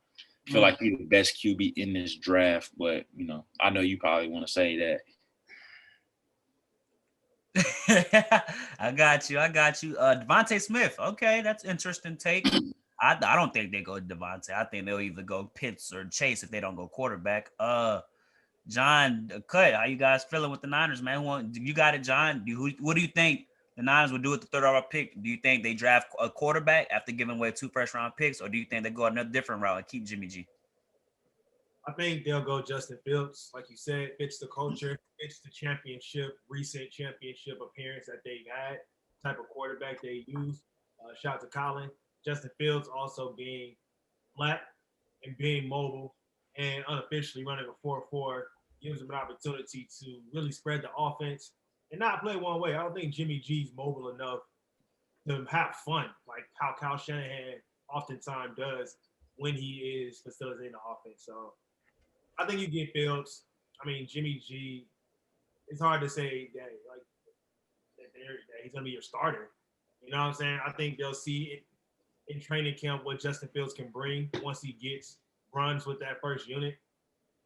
I feel like he's the best QB in this draft, but, you know, I know you probably want to say that. I got you. Devontae Smith. Okay, that's interesting take. I don't think they go Devontae. I think they'll either go Pitts or Chase if they don't go quarterback. John, Cut, how you guys feeling with the Niners, man? You got it, John. What do you think the Niners would do with the third overall pick? Do you think they draft a quarterback after giving away 2 first-round picks, or do you think they go another different route and keep Jimmy G? I think they'll go Justin Fields, like you said, fits the culture, fits the recent championship appearance that they had, type of quarterback they use. Shout out to Colin. Justin Fields also being black and being mobile and unofficially running a 4-4 gives him an opportunity to really spread the offense and not play one way. I don't think Jimmy G's mobile enough to have fun, like how Kyle Shanahan oftentimes does when he is facilitating the offense. So I think you get Fields. I mean, Jimmy G, it's hard to say that he's going to be your starter. You know what I'm saying? I think they'll see it in training camp what Justin Fields can bring once he runs with that first unit.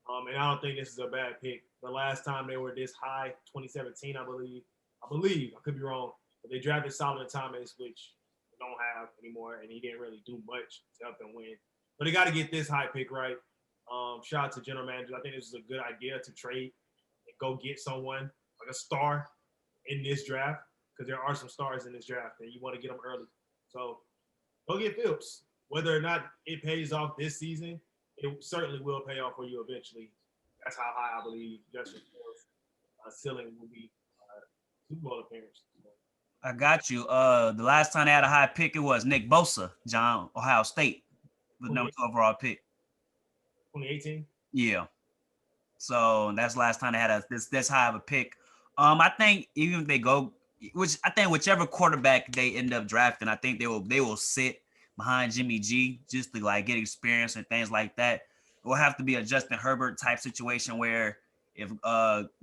And I don't think this is a bad pick. The last time they were this high, 2017, I believe, I could be wrong, but they drafted Solomon Thomas, which they don't have anymore, and he didn't really do much to help them win. But they got to get this high pick right. Shout out to general manager. I think this is a good idea to trade and go get someone like a star in this draft, because there are some stars in this draft and you want to get them early. So go get Fields. Whether or not it pays off this season, it certainly will pay off for you eventually. That's how high I believe Justin Fields' ceiling will be Super Bowl appearance. I got you. The last time they had a high pick, it was Nick Bosa, John, Ohio State, the number 2 overall pick. 2018? Yeah. So that's the last time they had this high of a pick. I think even if they go, whichever quarterback they end up drafting, I think they will sit behind Jimmy G just to like get experience and things like that. It will have to be a Justin Herbert type situation where if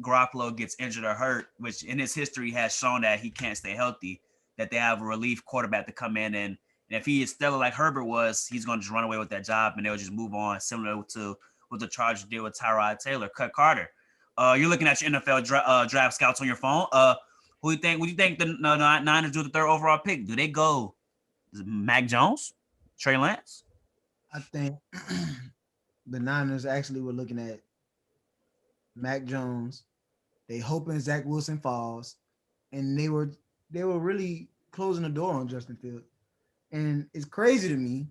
Garoppolo gets injured or hurt, which in his history has shown that he can't stay healthy, that they have a relief quarterback to come in and if he is still like Herbert was, he's going to just run away with that job and they'll just move on, similar to what the Chargers did with Tyrod Taylor. Cut Carter. You're looking at your NFL draft scouts on your phone. What do you think the Niners do the third overall pick? Do they go Mac Jones, Trey Lance? I think the Niners actually were looking at Mac Jones. They hoping Zach Wilson falls, and they were really closing the door on Justin Fields. And it's crazy to me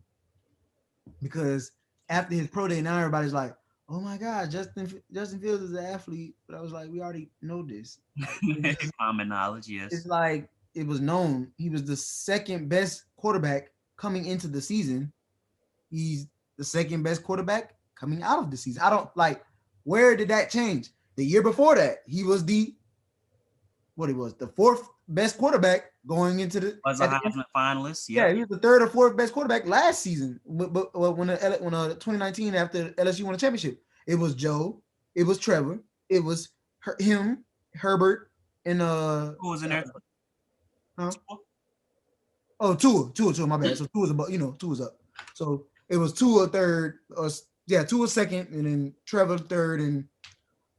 because after his pro day, now everybody's like, "Oh my God, Justin Fields is an athlete." But I was like, we already know this. Common knowledge, yes. It's like it was known. He was the second best quarterback coming into the season. He's the second best quarterback coming out of the season. I don't like, where did that change? The year before that, he was the 4th best quarterback going into the was a Heisman finalist. Yep. Yeah, he was the 3rd or 4th best quarterback last season. But when 2019 after LSU won a championship, it was Joe, it was Trevor, it was him, Herbert, and who was in there? Huh? Oh, Tua, my bad. So Tua's about, Tua's up. So it was Tua 3rd, Tua 2nd, and then Trevor 3rd,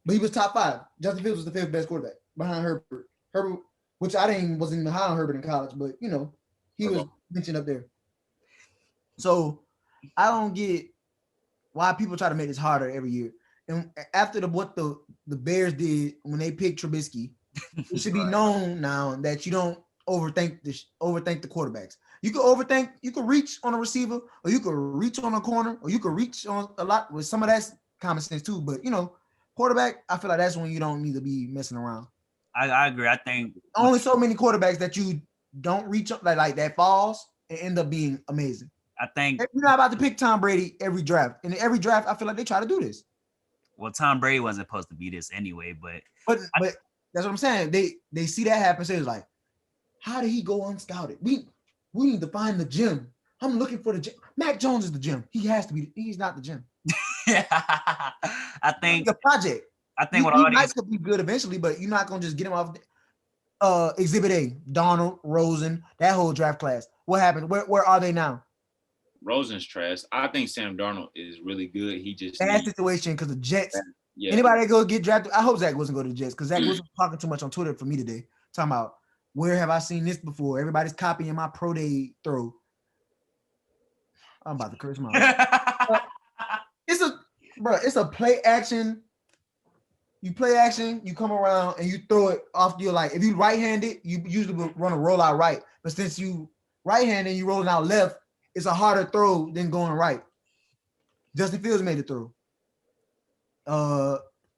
but he was top 5. Justin Fields was the 5th best quarterback behind Herbert. Herbert which wasn't even high on Herbert in college, but you know, he was mentioned up there. So I don't get why people try to make this harder every year. And after what the Bears did when they picked Trubisky, it should be known now that you don't overthink the quarterbacks. You could overthink, you could reach on a receiver, or you could reach on a corner, or you could reach on a lot with some of that's common sense too. But you know, quarterback, I feel like that's when you don't need to be messing around. I agree. I think only so many quarterbacks that you don't reach up like that falls and end up being amazing. I think you're not about to pick Tom Brady every draft. And every draft, I feel like they try to do this. Well, Tom Brady wasn't supposed to be this anyway, but that's what I'm saying. They see that happen. So it's like, how did he go unscouted? We need to find the gym. I'm looking for the gym. Mac Jones is the gym. He has to be. He's not the gym. I think the project. I think he might be good eventually, but you're not gonna just get him off. Exhibit A, Donald, Rosen, that whole draft class. What happened? Where are they now? Rosen's trash. I think Sam Darnold is really good. He just bad situation because the Jets. Yeah. Anybody that go get drafted, I hope Zach Wilson go to the Jets because Zach Wilson talking too much on Twitter for me today. Talking about where have I seen this before? Everybody's copying my pro day throw. I'm about to curse my. It's a play action. You play action, you come around and you throw it off your like. If you right-handed, you usually will run a rollout right. But since you right-handed, you rolling out left, it's a harder throw than going right. Justin Fields made the throw.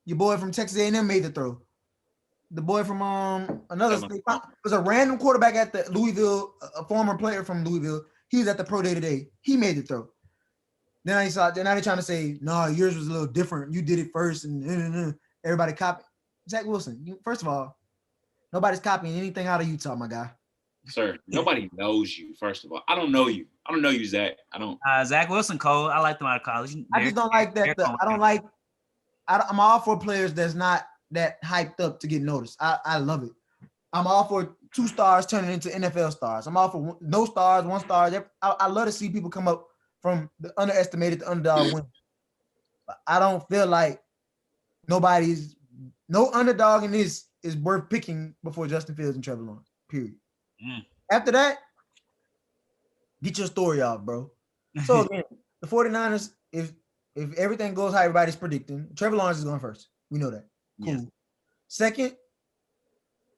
Your boy from Texas A&M made the throw. The boy from another state was a random quarterback at the Louisville, a former player from Louisville. He was at the pro day today. He made the throw. Then now they're trying to say, no, yours was a little different. You did it first, and everybody copied. Zach Wilson. First of all, nobody's copying anything out of Utah, my guy. Sir, nobody knows you. First of all, I don't know you. I don't know you, Zach. I don't. Zach Wilson, Cole. I liked him out of college. I just don't like that. I'm all for players that's not that hyped up to get noticed. I love it. I'm all for 2 stars turning into NFL stars. I'm all for no stars, 1 star. I love to see people come up from the underestimated to underdog win. But I don't feel like no underdog in this is worth picking before Justin Fields and Trevor Lawrence. Period. After that, get your story off, bro. So again, the 49ers, if everything goes how everybody's predicting, Trevor Lawrence is going first. We know that. Cool. Yes. Second,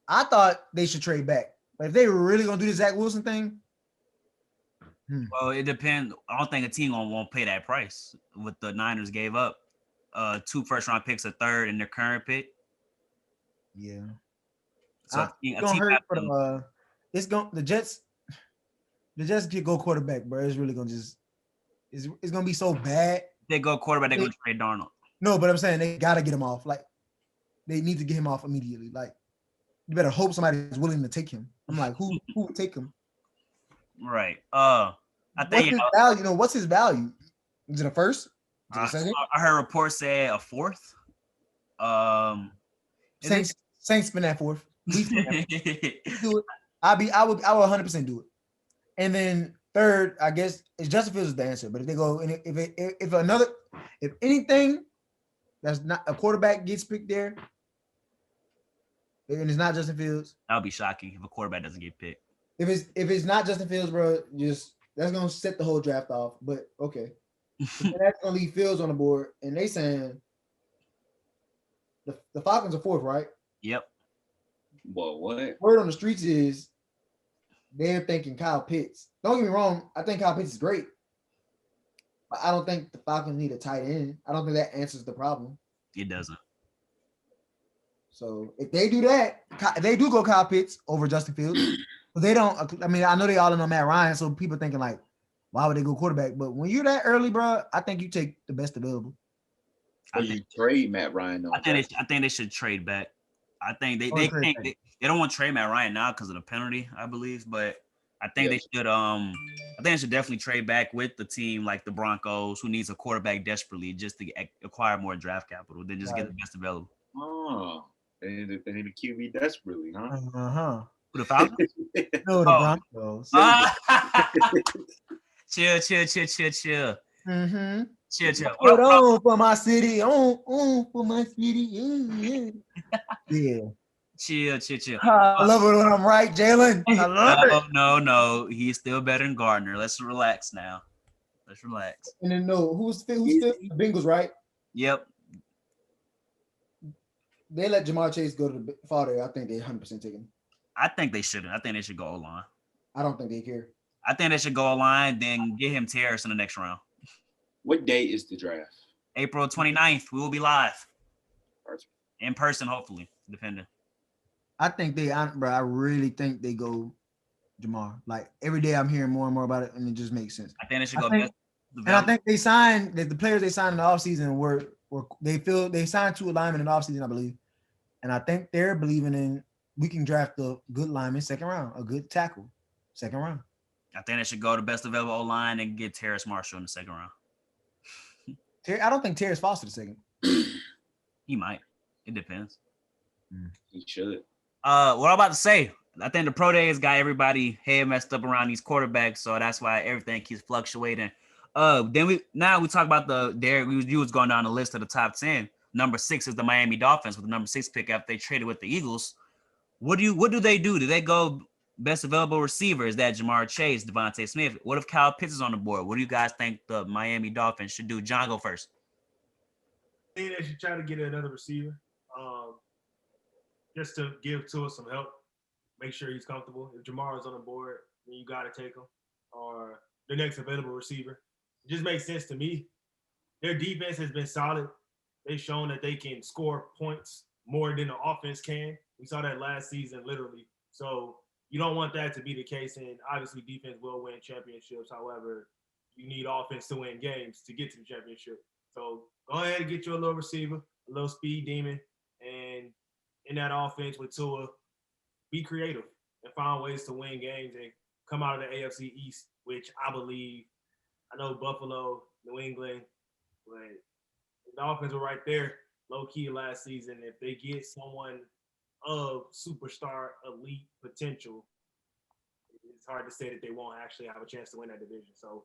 I thought they should trade back. But if they were really going to do the Zach Wilson thing. Well, it depends. I don't think a team won't pay that price. What the Niners gave up. 2 first-round picks, a third, and their current pick. Yeah. So the Jets could go quarterback, bro. It's really gonna it's gonna be so bad. They go quarterback, they're gonna trade Darnold. No, but I'm saying they gotta get him off. Like they need to get him off immediately. Like you better hope somebody's willing to take him. I'm like, who would take him? Right. I think what's his value? What's his value? Is it a first? I heard reports say a 4th. Saints spin that 4th. We do it. I would 100% do it. And then third, I guess it's Justin Fields is the answer. But if they go and if anything that's not a quarterback gets picked there, and it's not Justin Fields, that would be shocking if a quarterback doesn't get picked. If it's not Justin Fields, bro, that's gonna set the whole draft off. But okay. That's gonna leave Fields on the board, and they saying the Falcons are 4th, right? Yep. Well, what? Word on the streets is they're thinking Kyle Pitts. Don't get me wrong, I think Kyle Pitts is great, but I don't think the Falcons need a tight end. I don't think that answers the problem. It doesn't. So if they do that, if they do go Kyle Pitts over Justin Fields, but they don't. I mean, I know they all know Matt Ryan, so people thinking like, why would they go quarterback? But when you're that early, bro, I think you take the best available. You trade Matt Ryan. I think they should trade back. I think they don't want to trade Matt Ryan now because of the penalty, I believe. But I think they should. I think they should definitely trade back with the team like the Broncos, who needs a quarterback desperately just to acquire more draft capital than just get the best available. Oh, they need a QB desperately, huh? For the Falcons? No, the Broncos. Chill. Mm-hmm. Chill. Put on for my city. On for my city. Yeah. Chill. I love it when I'm right, Jalen. I love it. No. He's still better than Gardner. Let's relax now. Let's relax. And then no, who's still the Bengals, right? Yep. They let Jamar Chase go to the father. I think they 100% take him. I think they shouldn't. I think they should go O-line. I don't think they care. I think they should go O-line, then get him Terrace in the next round. What day is the draft? April 29th. We will be live. Perfect. In person, hopefully, depending. I think I really think they go Jamar. Like every day I'm hearing more and more about it, and it just makes sense. I think they should go and I think they signed that the players they signed in the offseason were they signed 2 linemen in the offseason, I believe. And I think they're believing in we can draft a good lineman second round, a good tackle, second round. I think they should go to best available O-line and get Terrace Marshall in the second round. I don't think Terrace Foster the second. He might. It depends. He should. What I'm about to say, I think the pro days got everybody head messed up around these quarterbacks, so that's why everything keeps fluctuating. Then we talk about you was going down the list of the top 10. Number 6 is the Miami Dolphins with the number 6 pick after they traded with the Eagles. What do they do? Do they go best available receiver? Is that Jamar Chase, Devontae Smith? What if Kyle Pitts is on the board? What do you guys think the Miami Dolphins should do? John, go first. I think they should try to get another receiver, just to give Tua some help. Make sure he's comfortable. If Jamar is on the board, then you got to take him, or the next available receiver. It just makes sense to me. Their defense has been solid. They've shown that they can score points more than the offense can. We saw that last season, literally. So you don't want that to be the case. And obviously, defense will win championships. However, you need offense to win games to get to the championship. So go ahead and get you a little receiver, a little speed demon, and in that offense with Tua, be creative and find ways to win games and come out of the AFC East, which I believe, I know Buffalo, New England, but the Dolphins were right there, low-key last season. If they get someone of superstar elite potential, it's hard to say that they won't actually have a chance to win that division. So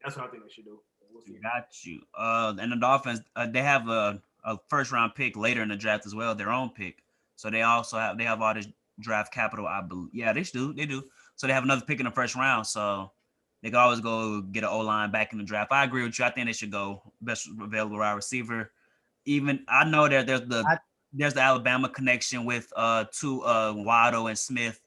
that's what I think they should do. We'll see. Got you. And the Dolphins, they have a first-round pick later in the draft as well, their own pick. So they have all this draft capital, I believe. Yeah, they do. So they have another pick in the first round. So they can always go get an O-line back in the draft. I agree with you. I think they should go best available wide receiver. Even I know that there's the Alabama connection with Waddle and Smith.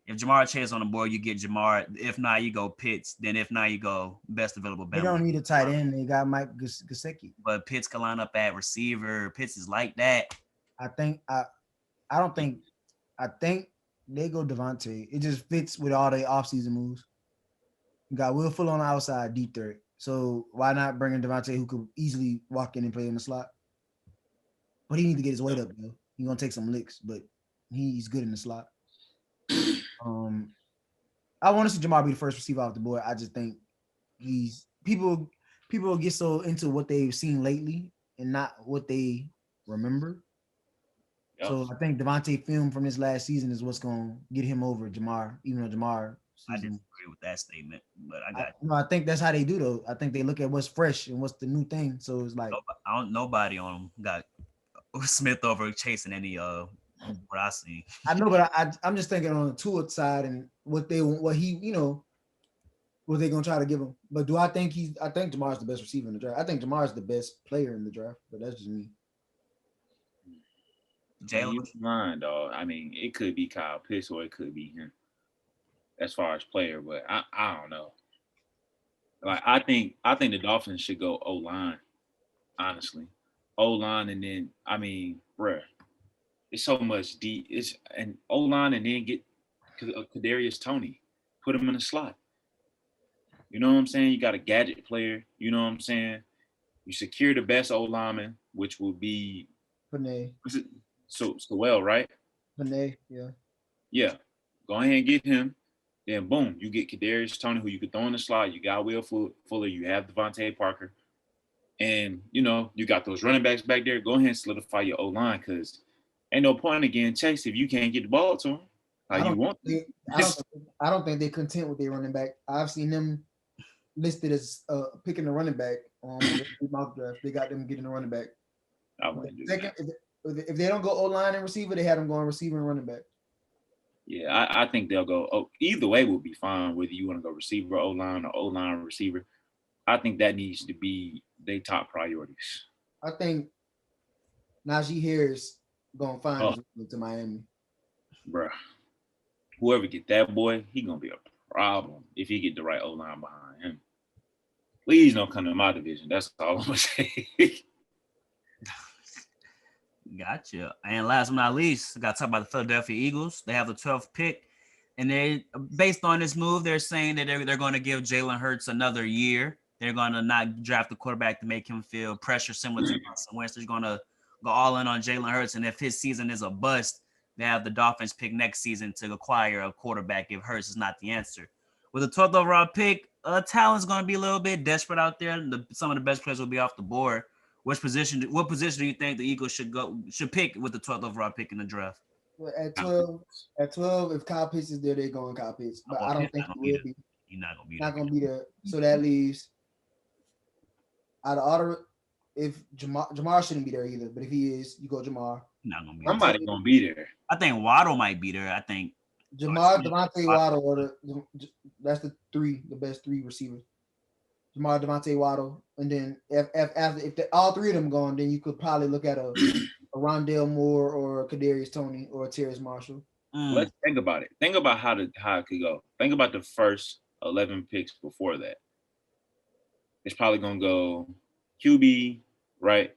If Jamar Chase on the board, you get Jamar. If not, you go Pitts. Then if not, you go best available. They don't need a tight end. They got Mike Gesicki. But Pitts can line up at receiver. Pitts is like that. I think they go Devontae. It just fits with all the offseason moves. You got Will Fuller on the outside, deep threat. So why not bring in Devontae, who could easily walk in and play in the slot? But he needs to get his weight up, though. He's gonna take some licks, but he's good in the slot. I want to see Jamar be the first receiver off the board. I just think people get so into what they've seen lately and not what they remember. Yep. So I think Devontae film from this last season is what's going to get him over Jamar, even though Jamar. I disagree with that statement, but I think that's how they do, though. I think they look at what's fresh and what's the new thing. So it's like nobody on them got Smith over chasing any what I see. I know, but I'm just thinking on the Tua side and what they're gonna try to give him. But I think Jamar's the best receiver in the draft. I think Jamar's the best player in the draft, but that's just me. Jalen, mind, dog. I mean, it could be Kyle Pitts or it could be him as far as player, but I don't know. Like I think the Dolphins should go O-line, honestly. O-line, and then bruh, it's so much deep. It's an O-line and then get Kadarius Toney, put him in the slot. You know what I'm saying? You got a gadget player. You know what I'm saying? You secure the best O-lineman, which will be Panay. So well, right? Panay, yeah. Yeah. Go ahead and get him. Then boom, you get Kadarius Toney, who you could throw in the slot. You got Will Fuller. You have Devontae Parker. And, you got those running backs back there. Go ahead and solidify your O-line because ain't no point again, Chase, if you can't get the ball to him how you want to. I don't think they're content with their running back. I've seen them listed as picking a running back on the mock draft. They got them getting a running back. If they don't go O-line and receiver, they had them going receiver and running back. Yeah, I think they'll go. Oh, either way will be fine. Whether you want to go receiver, O-line, or O-line receiver, I think that needs to be their top priorities. I think Najee Harris gonna find his way to Miami. Bruh. Whoever get that boy, he gonna be a problem if he get the right O-line behind him. Please don't come to my division. That's all I'm gonna say. Gotcha. And last but not least, I got to talk about the Philadelphia Eagles. They have the 12th pick, and they, based on this move, they're saying that they're going to give Jalen Hurts another year. They're going to not draft a quarterback to make him feel pressure similar to Carson Wentz. They're going to go all in on Jalen Hurts, and if his season is a bust, they have the Dolphins pick next season to acquire a quarterback if Hurts is not the answer. With the 12th overall pick, talent's going to be a little bit desperate out there. Some of the best players will be off the board. What position do you think the Eagles should pick with the 12th overall pick in the draft? At 12, if Kyle Pitts is there, they're going Kyle Pitts. But I don't think he will be. He's not going to be not going to be there. So that leaves out of order. If Jamar shouldn't be there either, but if he is, you go Jamar. Not gonna be. Somebody gonna be there. I think Waddle might be there. I think Jamar, Devontae Waddle, that's the best three receivers. Jamar, Devontae Waddle, and then if all three of them gone, then you could probably look at a Rondale Moore or a Kadarius Toney or a Terrace Marshall. Let's think about it. Think about how it could go. Think about the first 11 picks before that. It's probably gonna go QB, right?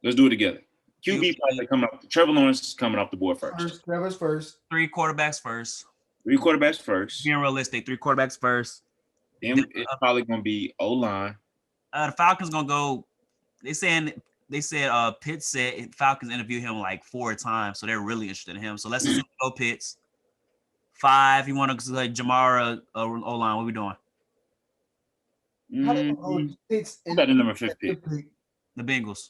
Let's do it together. QB probably coming up. Trevor Lawrence is coming off the board first. Trevor's first. 3 quarterbacks first. Being realistic, 3 quarterbacks first. Then it's probably going to be O-line. The Falcons going to go. They said Pitts said Falcons interviewed him like 4 times, so they're really interested in him. So let's go Pitts. 5, you want to like Jamar O-line? What are we doing? How do you go Pitts? Who got the number 5 pick? The Bengals.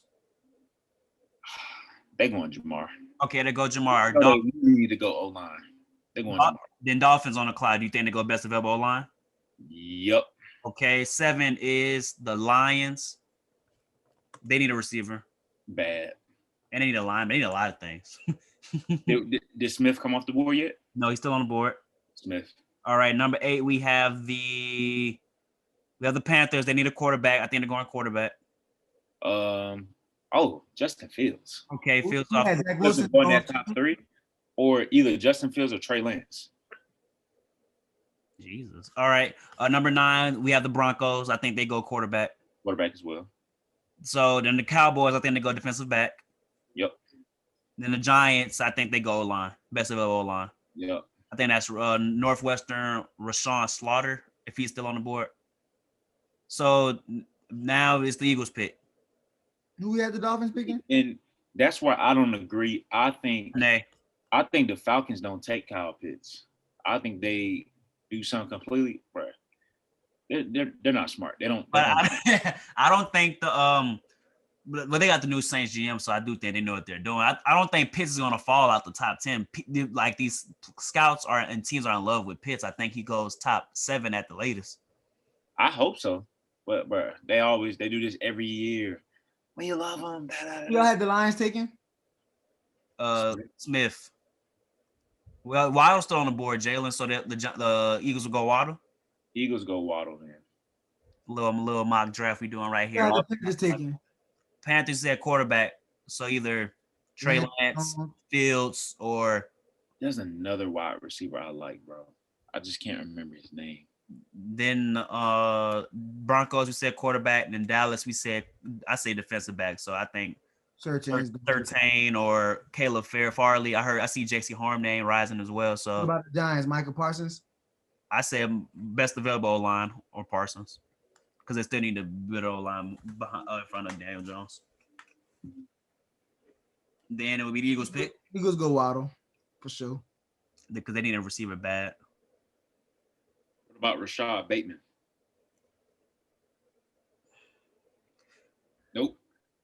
They going Jamar. Okay, they go Jamar. They need to go O-line. They going Jamar. Then Dolphins on the clock. Do you think they go best available O-line? Yep. Okay, 7 is the Lions. They need a receiver. Bad. And they need a lineman. They need a lot of things. Did Smith come off the board yet? No, he's still on the board. Smith. All right, number 8, we have the Panthers. They need a quarterback. I think they're going quarterback. Justin Fields. Okay, Fields off. Wilson going that top 3, or either Justin Fields or Trey Lance. Jesus. All right. Number 9, we have the Broncos. I think they go quarterback. Quarterback as well. So then the Cowboys, I think they go defensive back. Yep. Then the Giants, I think they go O-line. Best available O-line. Yep. I think that's Northwestern Rashawn Slaughter, if he's still on the board. So now it's the Eagles pick. Who we had the Dolphins picking? And that's where I don't agree. I think the Falcons don't take Kyle Pitts. I think they do something completely, bro. They're not smart. They don't. I don't think but they got the new Saints GM, so I do think they know what they're doing. I don't think Pitts is gonna fall out the top 10. Like these scouts and teams are in love with Pitts. I think he goes top 7 at the latest. I hope so, but bro, they do this every year. When you love them, y'all had the Lions taken. Smith. Well, Waddle's still on the board, Jalen. So that the Eagles will go Waddle. Eagles go Waddle, man. Little mock draft we doing right here. Yeah, the Panthers taken. Panthers said quarterback. So either Trey Lance, Fields, or there's another wide receiver I like, bro. I just can't remember his name. Then Broncos, we said quarterback. And then Dallas, I say defensive back. So I think 13 or Caleb Farley. I see J.C. Horn name rising as well. So what about the Giants? Michael Parsons? I say best available O-line or Parsons because they still need a better O-line behind in front of Daniel Jones. Then it would be the Eagles pick. Eagles go Waddle for sure because they need a receiver bad. What about Rashad Bateman? Nope.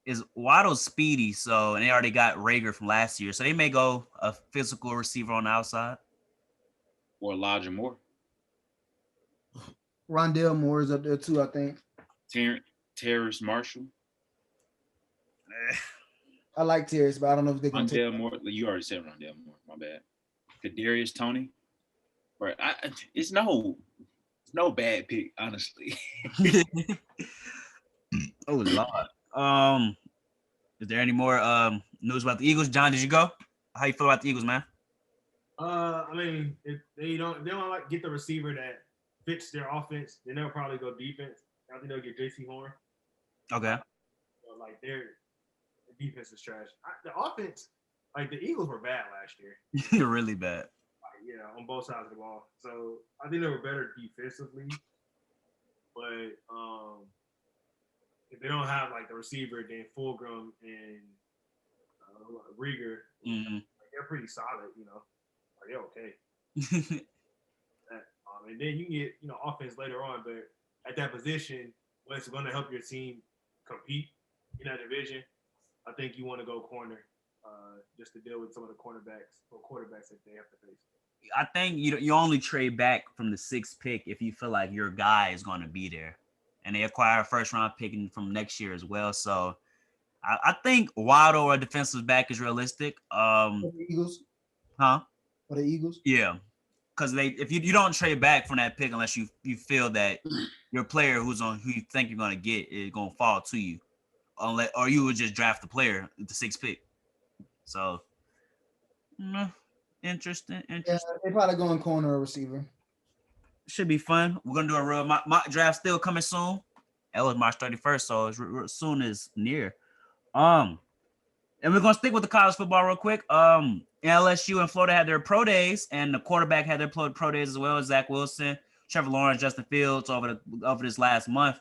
Is Waddle speedy? So and they already got Rager from last year, so they may go a physical receiver on the outside or Elijah Moore. Rondale Moore is up there too, I think. Terrace Marshall. I like Terrace, but I don't know if they're gonna take. Rondell Moore. You already said Rondell Moore. My bad. Kadarius Toney. Right. It's no bad pick, honestly. Oh Lord. Is there any more news about the Eagles? John, did you go? How you feel about the Eagles, man? I mean, if they don't like get the receiver that fits their offense, then they'll probably go defense. I think they'll get JC Horn. Okay. Like the defense is trash. The offense, like the Eagles were bad last year. You're really bad. Yeah, on both sides of the ball. So I think they were better defensively, but if they don't have like the receiver, then Fulgham and Rieger, they're pretty solid. Like they're okay. And then you can get offense later on, but at that position, what's going to help your team compete in that division, I think you want to go corner just to deal with some of the cornerbacks or quarterbacks that they have to face. I think you only trade back from the 6th pick if you feel like your guy is going to be there, and they acquire a first-round pick from next year as well. So I think Waddle or a defensive back is realistic. For the Eagles, huh? For the Eagles, yeah, because if you don't trade back from that pick unless you feel that your player who you think you're going to get is going to fall to you, or you would just draft the player at the 6th pick. So. Interesting. Yeah, they probably going corner or receiver. Should be fun. We're gonna do a real mock draft still coming soon. That was March 31st, so as soon as near. And we're gonna stick with the college football real quick. LSU and Florida had their pro days, and the quarterback had their pro days as well. Zach Wilson, Trevor Lawrence, Justin Fields over this last month.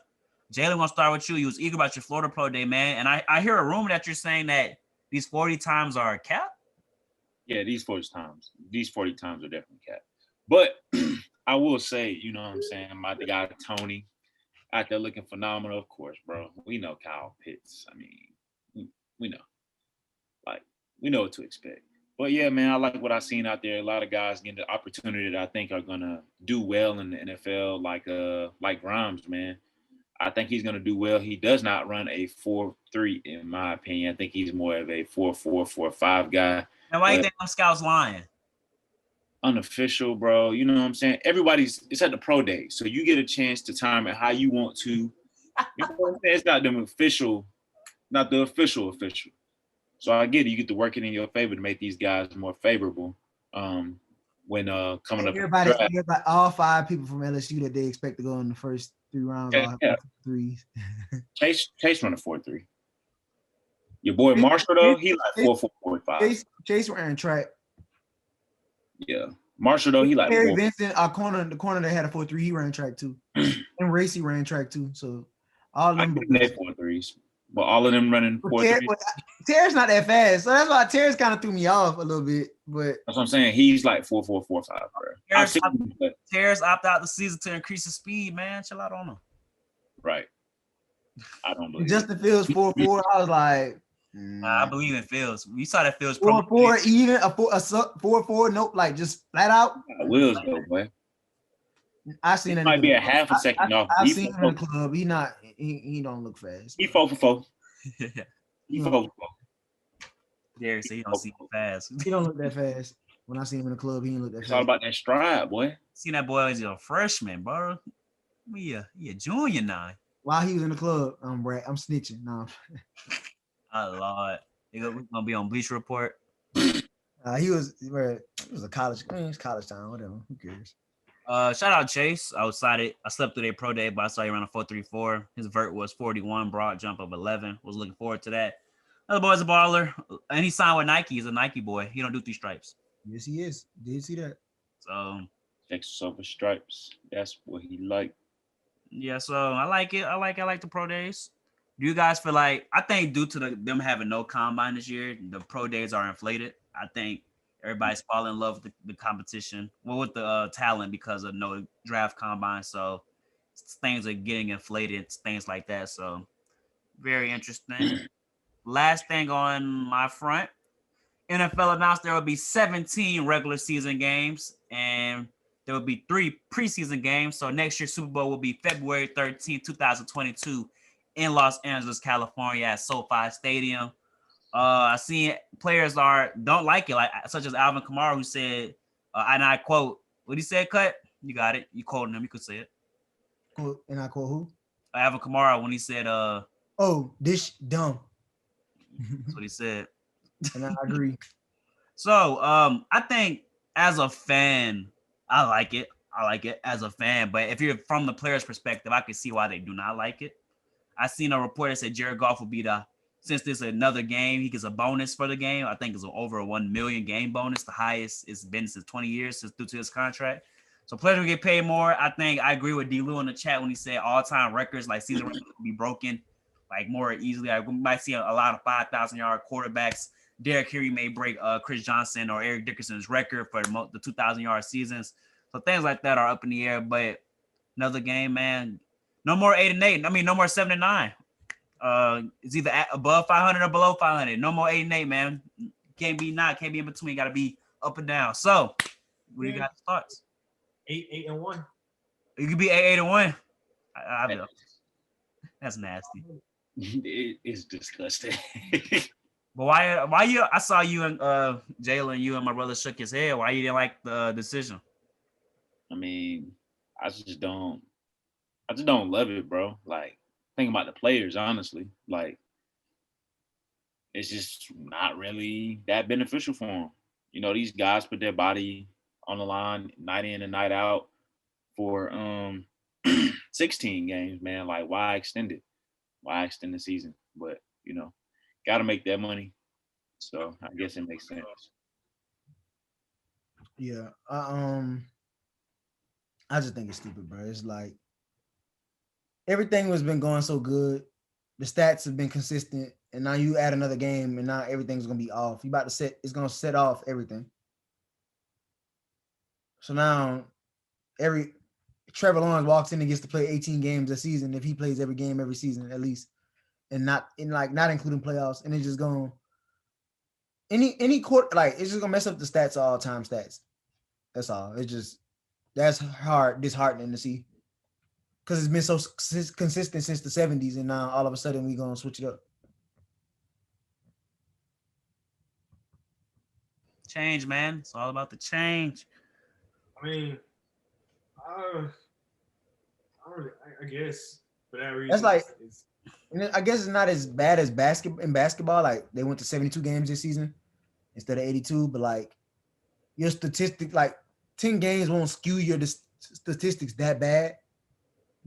Jalen, gonna start with you. You was eager about your Florida pro day, man. And I hear a rumor that you're saying that these 40 times are capped. Yeah, these 40 times are definitely capped. But I will say, you know what I'm saying, the guy Tony out there looking phenomenal, of course, bro. We know Kyle Pitts. I mean, we know. Like, we know what to expect. But yeah, man, I like what I've seen out there. A lot of guys getting the opportunity that I think are gonna do well in the NFL, like Grimes, man. I think he's gonna do well. He does not run a 4-3, in my opinion. I think he's more of a 4-4, 4-5 guy. And why do you think them scouts lying? Unofficial, bro. You know what I'm saying? It's at the pro day, so you get a chance to time it how you want to. You know what I'm saying? It's not them official, not the official. So I get it. You get to work it in your favor to make these guys more favorable. When coming up. Everybody, all 5 people from LSU that they expect to go in the first 3 rounds. Yeah. Threes. Chase run a 4-3. Your boy Marshall though, he like 4-4, 4-5. Chase ran track. Yeah, Marshall though, he like Terry Vincent, the corner that had a 4-3, he ran track too, and Racy ran track too. So all of them 4-3s, but all of them running 4-3. Terry's not that fast, so that's why Terry's kind of threw me off a little bit. But that's what I'm saying. He's like 4-4, 4-5, bro. Terry's opt out the season to increase his speed, man. Chill out on him. Right. I don't believe Justin Fields 4-4. I was like. I believe in Fields. We saw that Fields 4-4, even a 4-4. Nope, like just flat out. Wheels though, boy. I seen it. Might be a half a second off. I seen him in the club. He don't look fast. He 4-4. He 4-4. Derek said he don't see fast. He don't look that fast. When I seen him in the club, he didn't look that fast. It's all about that stride, boy. Seen that boy as a freshman, bro. He a junior now. While he was in the club, I'm snitching. No. Oh Lord, we're gonna be on Bleacher Report. It was a college. I mean, it's college time. Whatever. Who cares? Shout out Chase. I slept through their pro day, but I saw he ran a 4.34. His vert was 41, broad jump of 11. Was looking forward to that. Another boy's a baller, and he signed with Nike. He's a Nike boy. He don't do 3 stripes. Yes, he is. Did see that? So Texas over stripes. That's what he liked. Yeah, so I like it. I like the pro days. Do you guys feel like, I think due to them having no combine this year, the pro days are inflated. I think everybody's falling in love with the competition, with the talent because of no draft combine. So things are getting inflated, things like that. So very interesting. Last thing on my front, NFL announced there will be 17 regular season games and there will be 3 preseason games. So next year's Super Bowl will be February 13, 2022 in Los Angeles, California at SoFi Stadium. I seen players don't like it, like such as Alvin Kamara, who said, and I quote, what he said, Cut? You got it. You quoting him. You could say it. Quote, and I quote who? Alvin Kamara when he said, "Oh, this dumb." That's what he said. And I agree. So, I think as a fan, I like it. I like it as a fan, but if you're from the player's perspective, I can see why they do not like it. I seen a report that said Jared Goff will be since this is another game, he gets a bonus for the game. I think it's over a 1 million game bonus, the highest it's been since 20 years since due to his contract. So players will get paid more. I think I agree with D. Lou in the chat when he said all-time records, like season records, will be broken like more easily. Like, we might see a lot of 5,000-yard quarterbacks. Derrick Henry may break Chris Johnson or Eric Dickerson's record for the 2,000-yard seasons. So things like that are up in the air. But another game, man. No more 8-8. I mean, no more 7-9. It's either above 500 or below 500. No more 8-8, man. Can't be in between. Got to be up and down. So, what do you got thoughts? 8-1. You could be 8-1. I know. That's nasty. It is disgusting. But why you? I saw you and Jalen, you and my brother shook his head. Why you didn't like the decision? I mean, I just don't love it, bro. Like, thinking about the players, honestly, like, it's just not really that beneficial for them. You know, these guys put their body on the line night in and night out for 16 games, man. Like, why extend it? Why extend the season? But, you know, got to make that money. So I guess it makes sense. Yeah. I just think it's stupid, bro. It's like everything has been going so good. The stats have been consistent, and now you add another game, and now everything's gonna be off. It's gonna set off everything. So now Trevor Lawrence walks in and gets to play 18 games a season if he plays every game every season at least, and not including playoffs, and it's just going any court, like, it's just gonna mess up the stats, all time stats. That's all. That's disheartening to see, because it's been so consistent since the 70s, and now all of a sudden we gonna switch it up. Change, man. It's all about the change. I mean, I guess for that reason, That's like, and I guess it's not as bad as basketball. Like, they went to 72 games this season instead of 82, but like your statistic, like 10 games won't skew your statistics that bad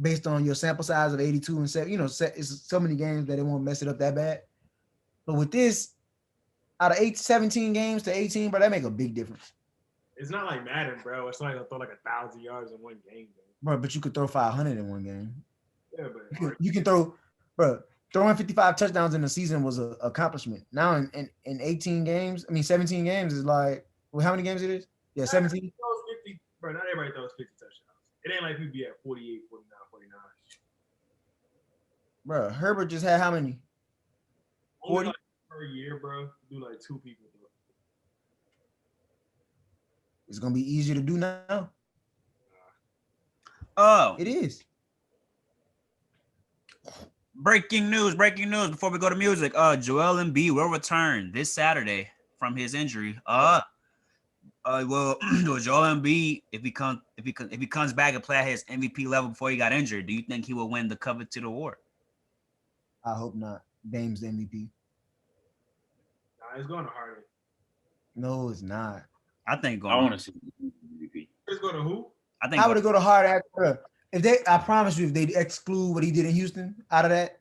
based on your sample size of 82 and 7. You know, it's so many games that it won't mess it up that bad. But with this, out of 17 games to 18, bro, that make a big difference. It's not like Madden, bro. It's not like they'll throw like 1,000 yards in one game, bro. But you could throw 500 in one game. Yeah, but you can throw, bro. Throwing 55 touchdowns in a season was an accomplishment. Now in 18 games, I mean 17 games is like, well, how many games it is? Yeah, 17. Bro, not everybody throws 50 touchdowns. It ain't like people be at 48, 49, 49. Bro, Herbert just had how many? 40 like per year, bro. Do like 2 people. It's gonna be easier to do now. Oh, it is. Breaking news before we go to music. Joel Embiid will return this Saturday from his injury. Well, Joel Embiid, if he comes back and play at his MVP level before he got injured, do you think he will win the coveted award? I hope not. Dame's the MVP. Nah, it's going to Harden. No, it's not. I think I want to see MVP. It's going to who? I think. I would go to Harden after. I promise you, if they exclude what he did in Houston out of that,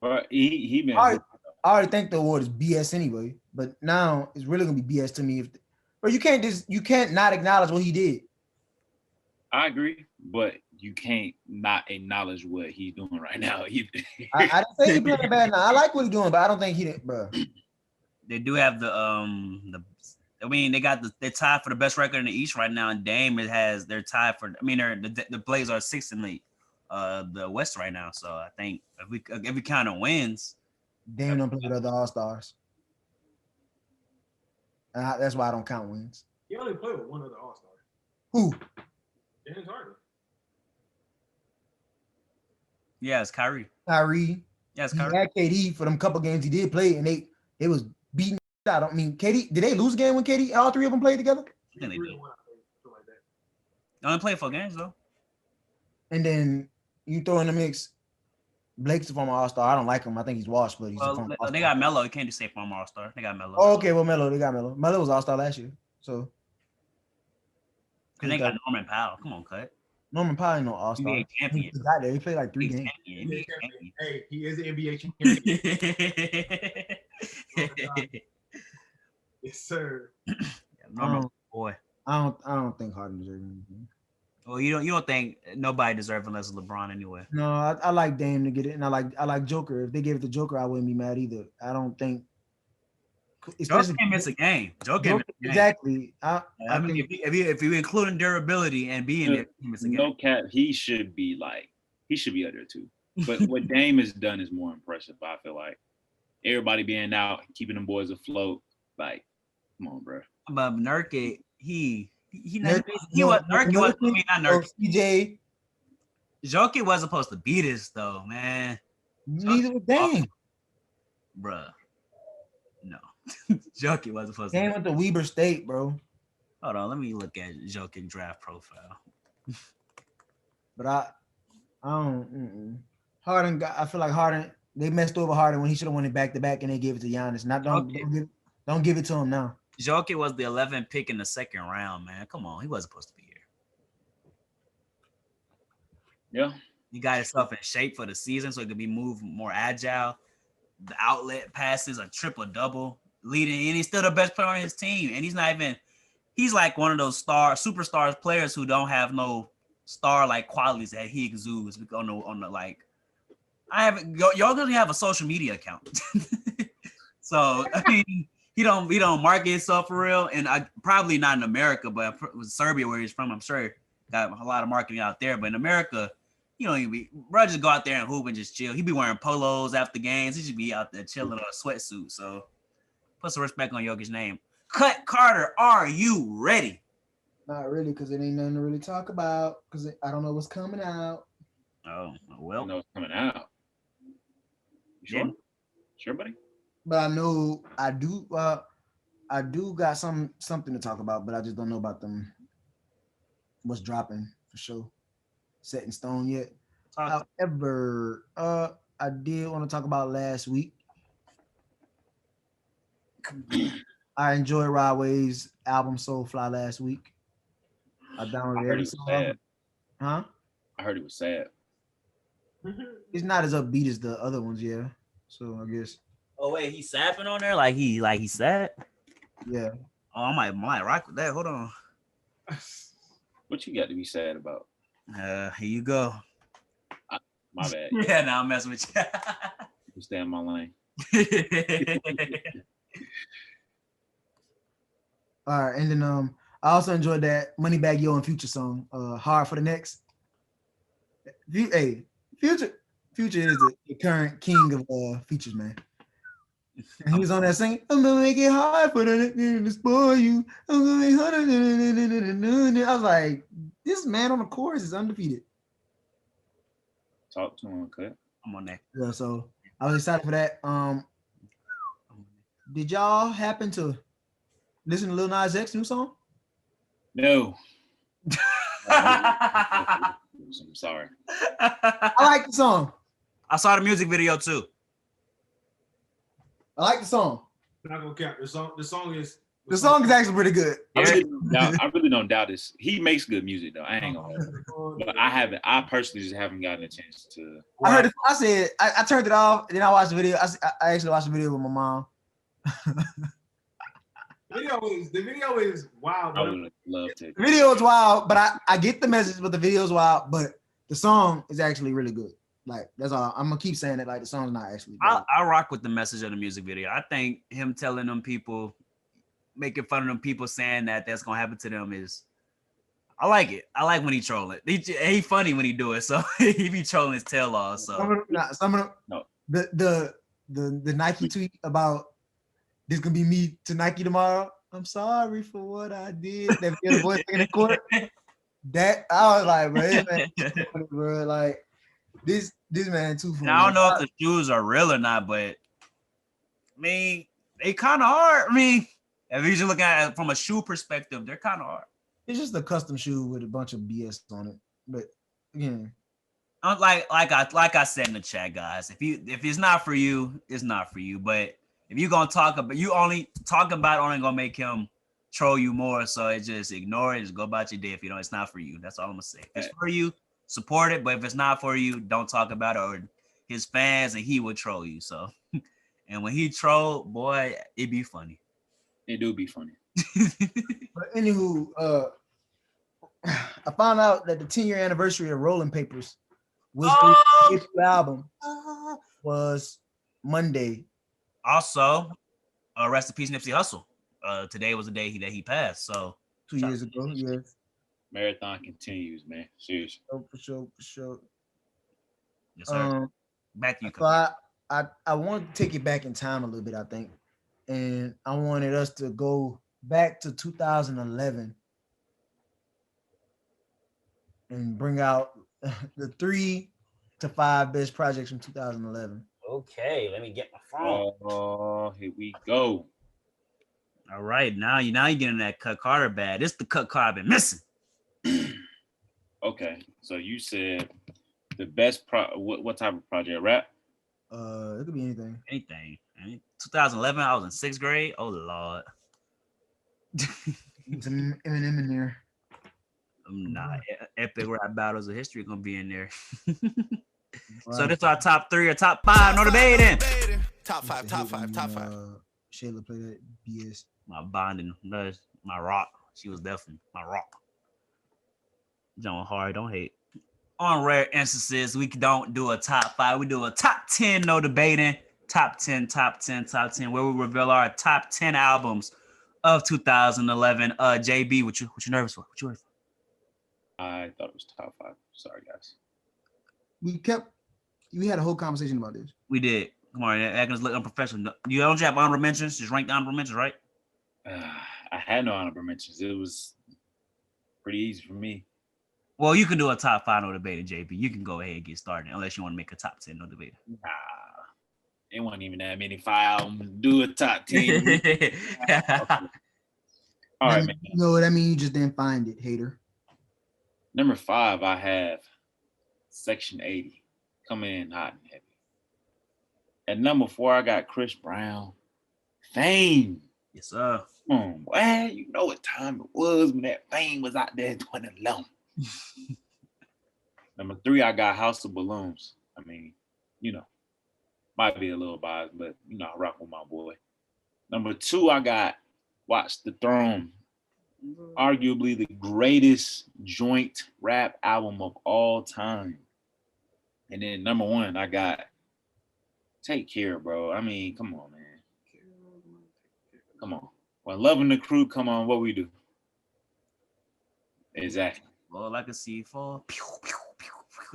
but he been. I already think the award is BS anyway. But now it's really gonna be BS to me. But you can't not acknowledge what he did. I agree, but you can't not acknowledge what he's doing right now either. I didn't say he playing bad now. I like what he's doing, but I don't think he did, bro. They do have they're tied for the best record in the East right now, and Dame they're tied for. I mean, the Blazers are 6th in the West right now. So I think if we count of wins, Dame don't play with other All-Stars. That's why I don't count wins. He only played with one other All-Star. Who? James Harden. Yeah, it's Kyrie. Kyrie. Yes, he Curry. had KD for them couple games he did play, and they was beating out. I mean, KD, did they lose a game when KD, all three of them played together? I think they did. They only played 4 games though. And then you throw in the mix, Blake's a former All-Star. I don't like him. I think he's washed, but he's a Well, former they All-Star. got Melo. You can't just say former All-Star. They got Melo. Oh, okay, well, Melo, they got Melo. Melo was All-Star last year, so. And they got Norman Powell. Come on, cut. Norman Powell ain't no All-Star. NBA champion. He got there. He played like 3 games. NBA champion. Hey, he is an NBA champion. Yes, sir. Norman, boy. I don't think Harden deserves anything. Well, you don't think nobody deserves unless it's LeBron anyway. No, I like Dame to get it, and I like Joker. If they gave it to Joker, I wouldn't be mad either. I don't think. Joker can't miss a game. Joker exactly. I mean, if you including durability and being there, he miss a game. No cap, he should be up there too. But what Dame has done is more impressive. I feel like everybody being out, keeping them boys afloat. Like, come on, bro. But Nurkic, he was CJ. Jokic wasn't supposed to beat us though, man. Neither was Dame. Bruh. No. Jokic wasn't supposed to. Dame went to Weber State, bro. Hold on, let me look at Jokic draft profile. But I don't. Harden I feel like Harden. They messed over Harden when he should have won it back to back, and they gave it to Giannis. Don't give it to him now. Jokic was the 11th pick in the 2nd round, man. Come on, he wasn't supposed to be here. Yeah. He got himself in shape for the season so he could be moved more agile. The outlet passes, a triple-double, leading, and he's still the best player on his team. And he's like one of those superstars players who don't have no star-like qualities that he exudes on the like. Y'all doesn't have a social media account. So, I mean, he don't market himself for real. And probably not in America, but with Serbia where he's from, I'm sure got a lot of marketing out there. But in America, bro, just go out there and hoop and just chill. He be wearing polos after games. He should be out there chilling in a sweatsuit. So put some respect on Jokic's name. Cut Carter, are you ready? Not really, because it ain't nothing to really talk about. Because I don't know what's coming out. Oh, well. I know what's coming out. You sure? Yeah. Sure, buddy? But I know I do got something to talk about, but I just don't know about them. What's dropping for sure. Set in stone yet. However, I did want to talk about last week. I enjoyed Rod Wave's album Soulfly last week. I downloaded every song. Huh? I heard it was sad. It's not as upbeat as the other ones, yeah. So I guess. Oh wait, he's sapping on there like he's sad. Yeah. Oh, I might rock with that. Hold on. What you got to be sad about? Here you go. My bad. Yeah, now I'm messing with you. You stay in my lane. All right, and then I also enjoyed that Moneybagg Yo and Future song, Hard for the Next. Hey, Future is the current king of features, man. And he was on that singing, I'm gonna make it hard for the next to spoil you. I'm gonna make hard. I was like, this man on the chorus is undefeated. Talk to him, cut. I'm on that. Yeah, so I was excited for that. Did y'all happen to listen to Lil Nas X's new song? No. I'm sorry. I like the song. I saw the music video too. I like the song. Not gonna count. The song is actually pretty good. I really don't doubt this. He makes good music though. I ain't gonna lie. But I personally just haven't gotten a chance to. I heard it. I turned it off, and then I watched the video. I actually watched the video with my mom. The video is wild. I would love to. The video is wild, but I get the message, but the video is wild. But the song is actually really good. Like, that's all. I'm gonna keep saying it. Like, the song's not actually good. I rock with the message of the music video. I think him telling them people, making fun of them people saying that's gonna happen to them is, I like it. I like when he trolling. He funny when he do it. So he be trolling his tail off. So the Nike tweet about this gonna be me to Nike tomorrow. I'm sorry for what I did. That the voice in the court. That I was like, bro, like This man too funny. And I don't know if the shoes are real or not, but I mean, they kind of are. I mean, if you just look at it from a shoe perspective, they're kind of hard. It's just a custom shoe with a bunch of BS on it. But again, Like I said in the chat, guys, if it's not for you, it's not for you. But if you're gonna talk about, you only talk about it, only gonna make him troll you more. So it just ignore it, just go about your day. If you know it's not for you, that's all I'm gonna say. If it's for you, support it. But if it's not for you, don't talk about it, or his fans and he would troll you. So, and when he troll, boy, it be funny. It do be funny. but anywho, I found out that the 10-year anniversary of Rolling Papers was the album was Monday. Also, rest in peace, Nipsey Hussle. Today was the day that he passed. So 2 years ago, yes. Marathon continues, man. Seriously. Oh, for sure. Yes, sir. Back to you. So I want to take it back in time a little bit, I think. And I wanted us to go back to 2011 and bring out the 3 to 5 best projects from 2011. Okay, let me get my phone. Oh, here we go. All right, now you're getting that Cut Carter bad. This is the Cut Carter I've been missing. Okay, so you said the best what type of project? Rap? It could be anything. Anything. 2011, I was in 6th grade. Oh Lord. Some Eminem in there. Nah, epic rap battles of history gonna be in there. Right. So this is our top 3 or top 5. No debating. Top five. Shayla play that BS. My bonding, my rock. She was definitely my rock. John hard, don't hate. On rare instances, we don't do a top 5. We do a top 10, no debating. Top 10, where we reveal our top 10 albums of 2011. JB, what you nervous for? What you nervous for? I thought it was top 5. Sorry, guys. We had a whole conversation about this. We did. Come on, that look unprofessional. You don't have honorable mentions? Just rank the honorable mentions, right? I had no honorable mentions. It was pretty easy for me. Well, you can do a top 5 no debating, JB. You can go ahead and get started, unless you want to make a top 10 no debating. Nah, it wasn't even that many 5 albums. Do a top 10. Okay. All right, man. You know what I mean? You just didn't find it, hater. Number 5, I have Section 80 coming in hot and heavy. At number 4, I got Chris Brown, Fame. Yes, sir. Come on, boy. You know what time it was when that Fame was out there in 2011. Number 3, I got House of Balloons. I mean, might be a little biased, but I rock with my boy. Number 2, I got Watch the Throne. Arguably the greatest joint rap album of all time. And then number 1, I got Take Care, bro. I mean, come on, man. Come on. When Loving the Crew, come on, what we do? Exactly. Well, I can see for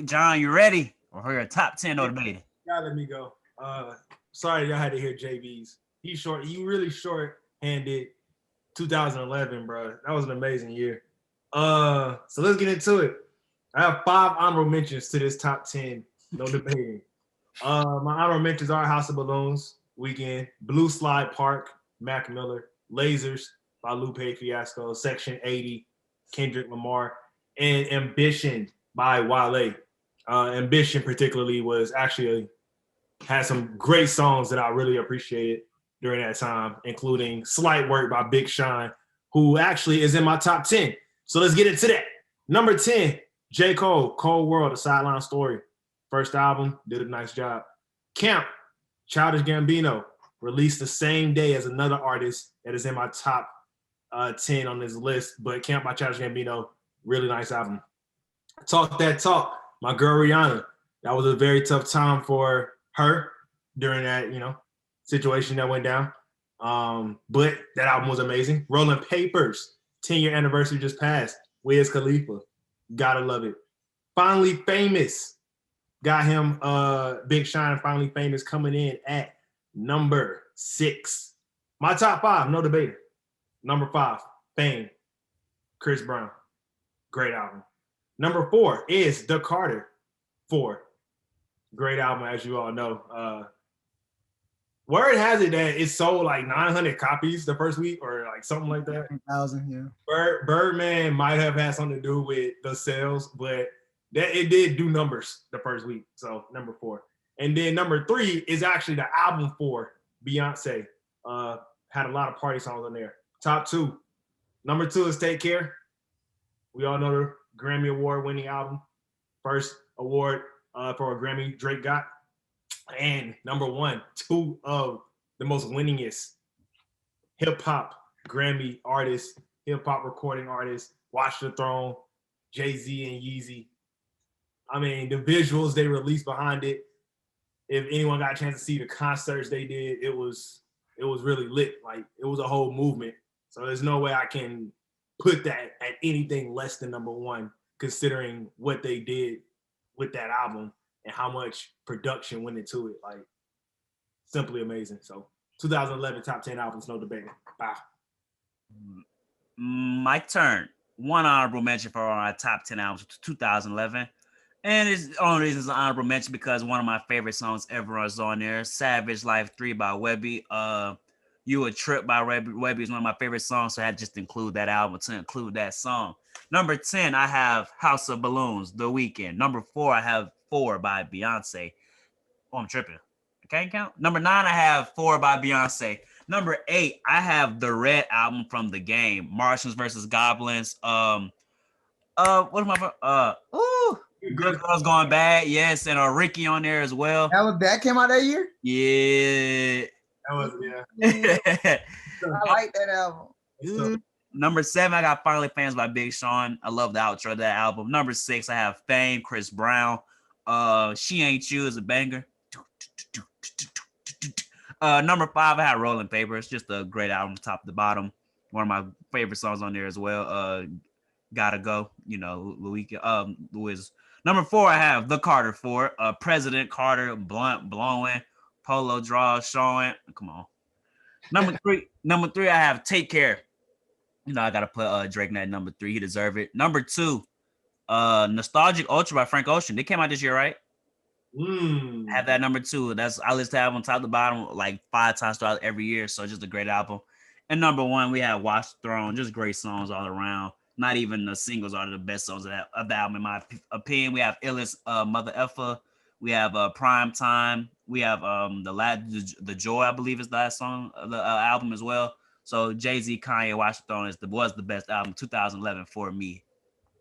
John, you ready? Or your top 10 no debating? Y'all let me go. Sorry y'all had to hear JB's. He really short-handed 2011, bro. That was an amazing year. So let's get into it. I have 5 honorable mentions to this top 10. No debating. My honorable mentions are House of Balloons, Weekend, Blue Slide Park, Mac Miller, Lasers by Lupe Fiasco, Section 80, Kendrick Lamar, and Ambition by Wale. Ambition particularly had some great songs that I really appreciated during that time, including Slight Work by Big Sean, who actually is in my top 10. So let's get into that. Number 10, J. Cole, Cold World, A Sideline Story. First album, did a nice job. Camp, Childish Gambino, released the same day as another artist that is in my top 10 on this list, but Camp by Childish Gambino, really nice album. Talk That Talk, my girl Rihanna. That was a very tough time for her during that, situation that went down. But that album was amazing. Rolling Papers, 10-year anniversary just passed. Wiz Khalifa, gotta love it. Finally Famous, got him Big Sean, Finally Famous coming in at number 6. My top 5, no debating. Number 5, Fame, Chris Brown, great album. Number 4 is The Carter 4, Great album, as you all know. Word has it that it sold like 900 copies the first week or like something like that. 1,000, yeah. Birdman might have had something to do with the sales, but that it did do numbers the first week. So number 4. And then number 3 is actually the album for Beyonce. Had a lot of party songs on there. Top 2. Number 2 is Take Care. We all know the Grammy Award winning album. First award for a Grammy Drake got. And number 1, 2 of the most winningest hip hop Grammy artists, hip hop recording artists, Watch the Throne, Jay-Z and Yeezy. I mean, the visuals they released behind it. If anyone got a chance to see the concerts they did, it was really lit. Like it was a whole movement. So there's no way I can put that at anything less than number 1, considering what they did with that album and how much production went into it. Like simply amazing. So 2011 top 10 albums, no debate. Bye. My turn. One honorable mention for our top 10 albums 2011. And it's the only reason it's an honorable mention because one of my favorite songs ever is on there. Savage Life 3 by Webby. You a Trip by Webby is one of my favorite songs, so I had to just include that album to include that song. Number 10, I have House of Balloons, The Weeknd. Number 4, I have 4 by Beyonce. Oh, I'm tripping. I can't count. Number 9, I have 4 by Beyonce. Number 8, I have the Red album from The Game, Martians versus Goblins. What am I? Good Girls Gone Bad, yes, and Ricky on there as well. That came out that year? Yeah. That was, yeah. I like that album. Number 7, I got Finally Fans by Big Sean. I love the outro of that album. Number 6, I have Fame, Chris Brown. She Ain't You is a banger. Number 5, I have Rolling Papers. Just a great album, top to bottom. One of my favorite songs on there as well. Gotta Go, Louis. Number 4, I have The Carter 4. President Carter, Blunt Blowing, Polo Draw Showing. Come on. Number 3, I have Take Care. I gotta put Drake in at number 3. He deserve it. Number 2, Nostalgic Ultra by Frank Ocean. They came out this year, right? Have that number 2. I listen to album top to bottom like 5 times throughout every year. So just a great album. And number 1, we have Watch the Throne. Just great songs all around. Not even the singles are the best songs of the album, in my opinion. We have Illest Mother Effa. We have Prime Time. We have the Joy, I believe, is the last song of the album as well. So Jay-Z, Kanye, Watch the Throne was the best album 2011 for me.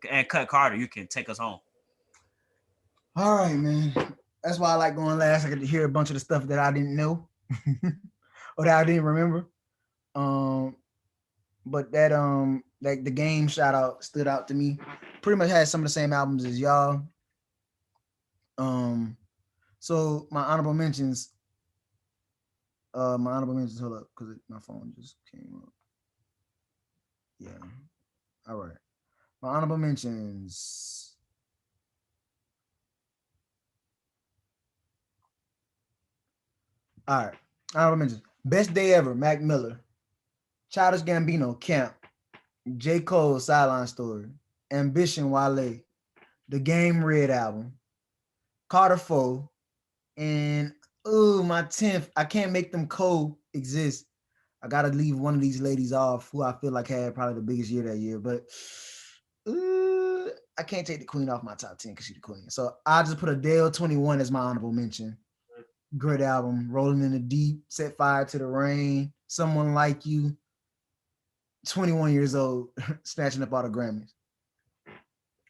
And Cut Carter, you can take us home. All right, man. That's why I like going last. I get to hear a bunch of the stuff that I didn't know or that I didn't remember. But that like the Game shout out stood out to me. Pretty much had some of the same albums as y'all. So my honorable mentions. Hold up, because my phone just came up. Yeah. All right. My honorable mentions. All right. Honorable mentions. Best Day Ever, Mac Miller. Childish Gambino, Camp. J. Cole, Sideline Story. Ambition, Wale. The Game Red album. Carter 4. And my 10th. I can't make them coexist. I gotta leave one of these ladies off who I feel like had probably the biggest year that year, but I can't take the Queen off my top 10 because she's the Queen. So I just put Adele 21 as my honorable mention. Great album. Rolling in the Deep, Set Fire to the Rain, Someone Like You. 21 years old, snatching up all the Grammys.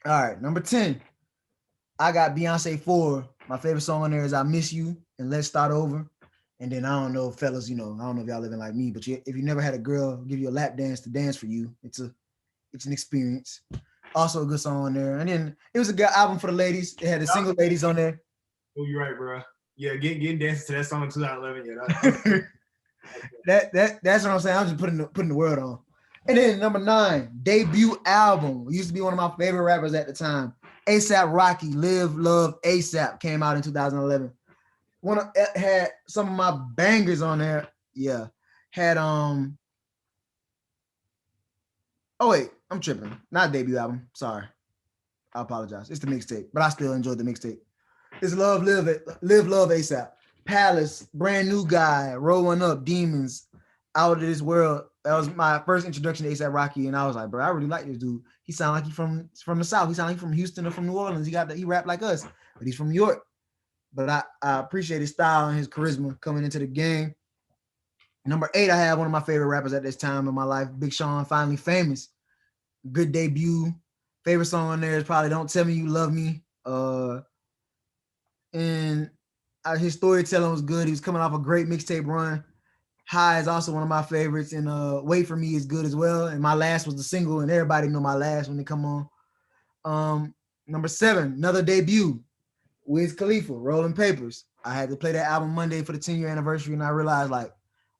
All right, number 10. I got Beyonce 4. My favorite song on there is I Miss You and Let's Start Over. And then I don't know, fellas, I don't know if y'all living like me, but if you never had a girl give you a lap dance to dance for you, it's an experience. Also a good song on there. And then it was a good album for the ladies. It had the single ladies on there. Oh, you're right, bro. Yeah, getting dances to that song in 2011. Yeah, that's what I'm saying. I'm just putting the word on. And then number 9, debut album. Used to be one of my favorite rappers at the time. A$AP Rocky, Live, Love, A$AP came out in 2011. Had some of my bangers on there. Yeah. Had oh wait, I'm tripping. Not debut album. Sorry. I apologize. It's the mixtape, but I still enjoyed the mixtape. It's love, live, love ASAP. Palace, brand new guy, rolling up, demons, out of this world. That was my first introduction to ASAP Rocky, and I was like, bro, I really like this dude. He sound like he's from the South. He sound like he's from Houston or from New Orleans. He rap like us, but he's from New York. But I appreciate his style and his charisma coming into the game. Number 8, I have one of my favorite rappers at this time in my life, Big Sean, Finally Famous. Good debut. Favorite song on there is probably Don't Tell Me You Love Me. And his storytelling was good. He was coming off a great mixtape run. High is also one of my favorites, and Wait For Me is good as well. And my last was the single, and everybody know my last when they come on. Number 7, another debut, Wiz Khalifa, Rolling Papers. I had to play that album Monday for the 10-year anniversary, and I realized like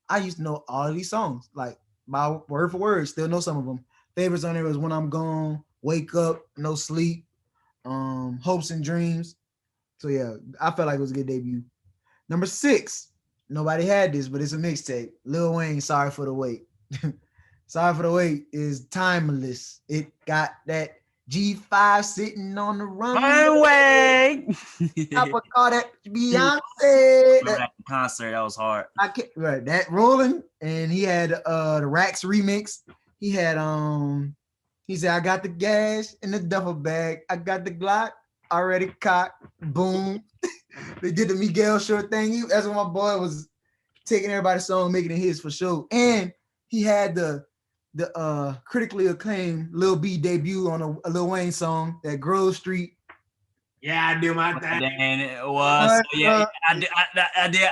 I used to know all of these songs, like by word for word. Still know some of them. Favorites on there was When I'm Gone, Wake Up, No Sleep, Hopes and Dreams. So yeah, I felt like it was a good debut. Number 6, nobody had this, but it's a mixtape. Lil Wayne, Sorry for the Wait. Sorry for the Wait is timeless. It got that G5 sitting on the Runway. I would call that Beyonce. That concert, that was hard. I can't, right, that rolling, and he had the Rax remix. He had he said, I got the gas in the duffel bag. I got the Glock already cocked. Boom. They did the Miguel Short thing. That's when my boy was taking everybody's song, making it his for sure. And he had the critically acclaimed Lil B debut on a Lil Wayne song, that Grove Street. Yeah, I do my thing. And it was, yeah, I did.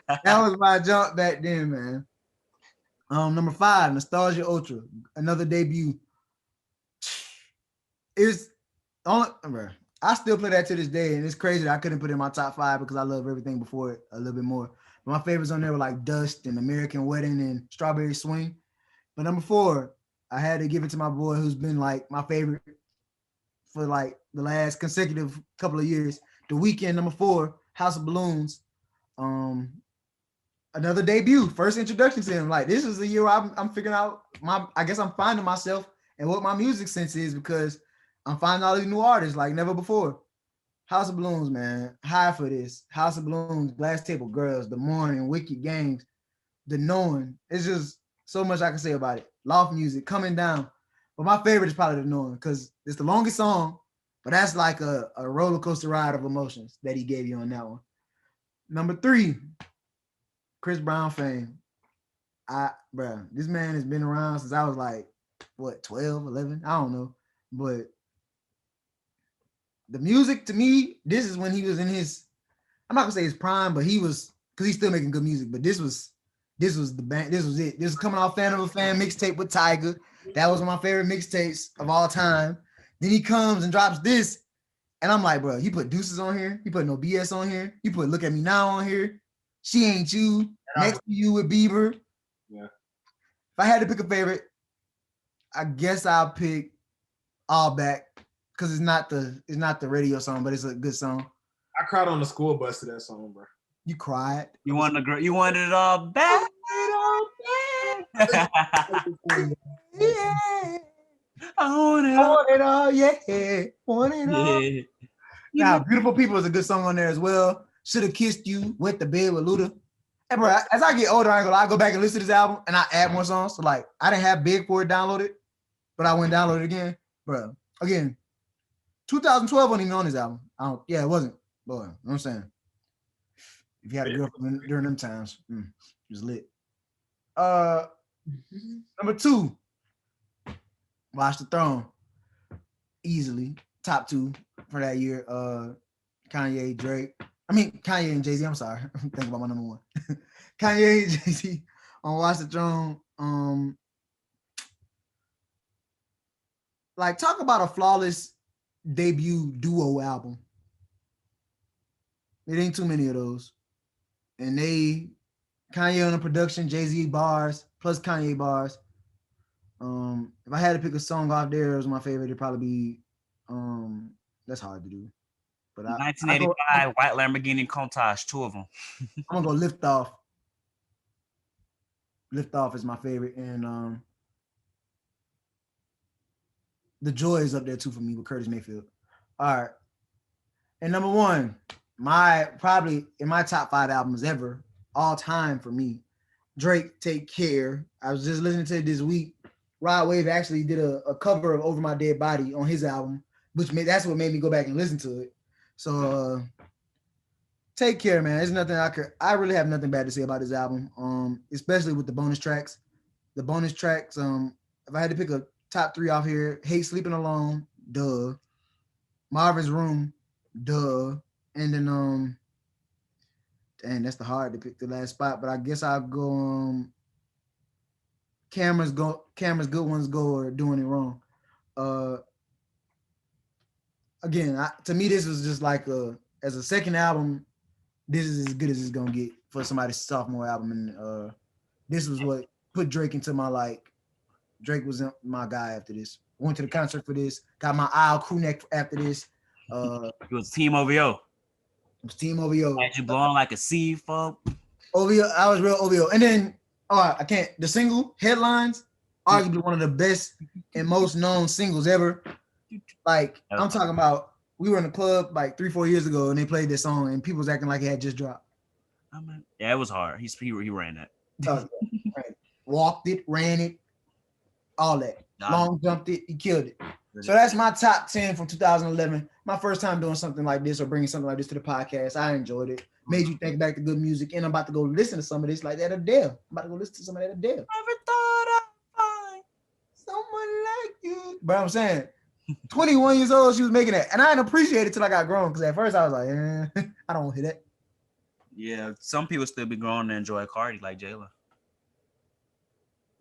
That was my jump back then, man. Number 5, Nostalgia Ultra, another debut. It's only, I still play that to this day, and it's crazy that I couldn't put it in my top 5 because I love everything before it a little bit more. But my favorites on there were like Dust and American Wedding and Strawberry Swing. But number 4, I had to give it to my boy who's been like my favorite for like the last consecutive couple of years. The Weeknd, number 4, House of Balloons. Another debut, first introduction to him. Like, this is the year I'm figuring out I guess I'm finding myself and what my music sense is, because I'm finding all these new artists like never before. House of Balloons, man. High for this. House of Balloons, Glass Table Girls, The Morning, Wicked Games, The Knowing. It's just so much I can say about it. Loft Music, Coming Down. But my favorite is probably The Knowing, because it's the longest song, but that's like a roller coaster ride of emotions that he gave you on that one. Number 3, Chris Brown fame. This man has been around since I was like, 12, 11? I don't know. But the music, to me, this is when he was in his, I'm not gonna say his prime, but he was, because he's still making good music. But this was the band. This was it. This was coming off Fan of a Fan mixtape with Tyga. That was one of my favorite mixtapes of all time. Then he comes and drops this, and I'm like, bro, he put Deuces on here. He put No BS on here. He put Look at Me Now on here. She Ain't You. Next to You with Bieber. Yeah. If I had to pick a favorite, I guess I'll pick All Back, because it's not the radio song, but it's a good song. I cried on the school bus to that song, bro. You cried. You wanted it all back. Yeah. I want it I all. want it all, yeah. Want it all. Yeah. Now, Beautiful People is a good song on there as well. Should Have Kissed You, Went to Bed with Luda. And bro, as I get older, I go back and listen to this album and I add more songs. So like, I didn't have Big for it downloaded, but I went and downloaded it again. Bro, again, 2012 wasn't even on this album. It wasn't. Boy, you know what I'm saying? If you had a girlfriend during them times, it was lit. Number 2, Watch the Throne. Easily top 2 for that year. Kanye and Jay-Z. I'm sorry. I'm thinking about my number 1. Kanye and Jay-Z on Watch the Throne. Like, talk about a flawless debut duo album. It ain't too many of those. And Kanye on the production, Jay-Z bars, plus Kanye bars. If I had to pick a song off there, it was my favorite, it'd probably be, that's hard to do. But 1985 white Lamborghini Countach, 2 of them. I'm gonna go Lift Off. Lift Off is my favorite, and The Joy is up there too for me with Curtis Mayfield. All right. And number one, probably in my top 5 albums ever, all time for me, Drake, Take Care. I was just listening to it this week. Rod Wave actually did a cover of Over My Dead Body on his album, that's what made me go back and listen to it. So Take Care, man. There's nothing I really have nothing bad to say about this album. Especially with the bonus tracks. The bonus tracks, if I had to pick a top 3 off here, Hate Sleeping Alone, duh. Marvin's Room, duh. And then dang, that's the hard to pick the last spot, but I guess I'll go Camera's Good Ones Go or Doing It Wrong. Again, to me, this was just like as a second album, this is as good as it's gonna get for somebody's sophomore album. And this was what put Drake into my Drake was my guy after this. Went to the concert for this, got my Isle crew neck after this. It was Team OVO. It was Team OVO. Had you blowing like a seed, folk? OVO, I was real OVO. And then the single, Headlines, arguably one of the best and most known singles ever. Like, I'm talking about, we were in a club like 3-4 years ago and they played this song and people was acting like it had just dropped. Yeah, it was hard. He ran that. Right. Walked it, ran it, all that. Long jumped it, he killed it. So that's my top 10 from 2011. My first time doing something like this or bringing something like this to the podcast. I enjoyed it. Made you think back to good music. And I'm about to go listen to some of this like that Adele. I'm about to go listen to some of that Adele. Never thought I'd find someone like you. But I'm saying, 21 years old, she was making that. And I didn't appreciate it till I got grown. Because at first I was like, I don't want to hear that. Yeah, some people still be growing to enjoy Cardi like Jayla.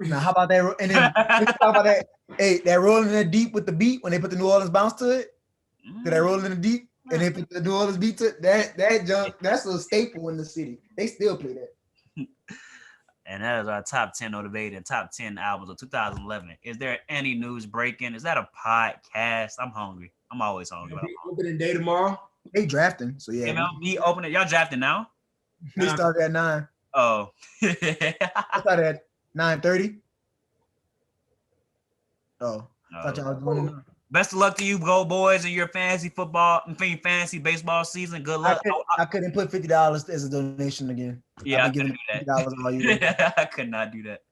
Now, how about that? And then let's talk about that. Hey, that Rolling in the Deep with the beat when they put the New Orleans bounce to it. That Rolling in the Deep and they put the New Orleans beat to it. That junk, that's a staple in the city. They still play that. And that is our top 10 motivated and top 10 albums of 2011. Is there any news breaking? Is that a podcast? I'm hungry. I'm always hungry. Opening day tomorrow. They drafting, so yeah. MLB opening. Y'all drafting now? We started at 9. Oh. I started at 9:30. Oh, thought y'all was doing it. Best of luck to you, Go Boys, in your fantasy baseball season. Good luck. I couldn't put $50 as a donation again. Yeah, I couldn't do that. All year. I could not do that.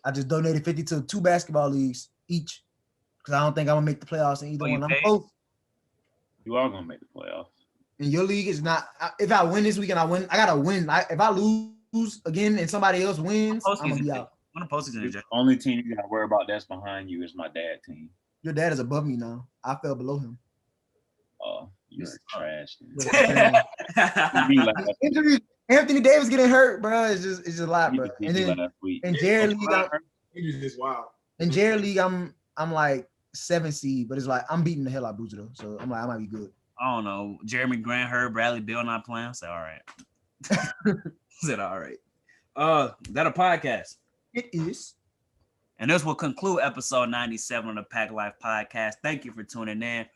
I just donated 50 to 2 basketball leagues each because I don't think I'm gonna make the playoffs in either one. I'm close. You are gonna make the playoffs. And your league is not. If I win this weekend, I win. I gotta win. If I lose again and somebody else wins, I'm gonna be out. When the postseason, the only team you gotta worry about that's behind you is my dad's team. Your dad is above me now. I fell below him. Oh, you're trash. Injuries. Anthony Davis getting hurt, bro. It's just a lot, bro. And then in Jared League, in Jared League, I'm like 7 seed, but it's like I'm beating the hell out of Boozer though. So I'm like I might be good. I don't know. Jeremy Grant hurt, Bradley Beal not playing. Said all right. Said all right. That a podcast? It is. And this will conclude episode 97 of the Pack Life Podcast. Thank you for tuning in.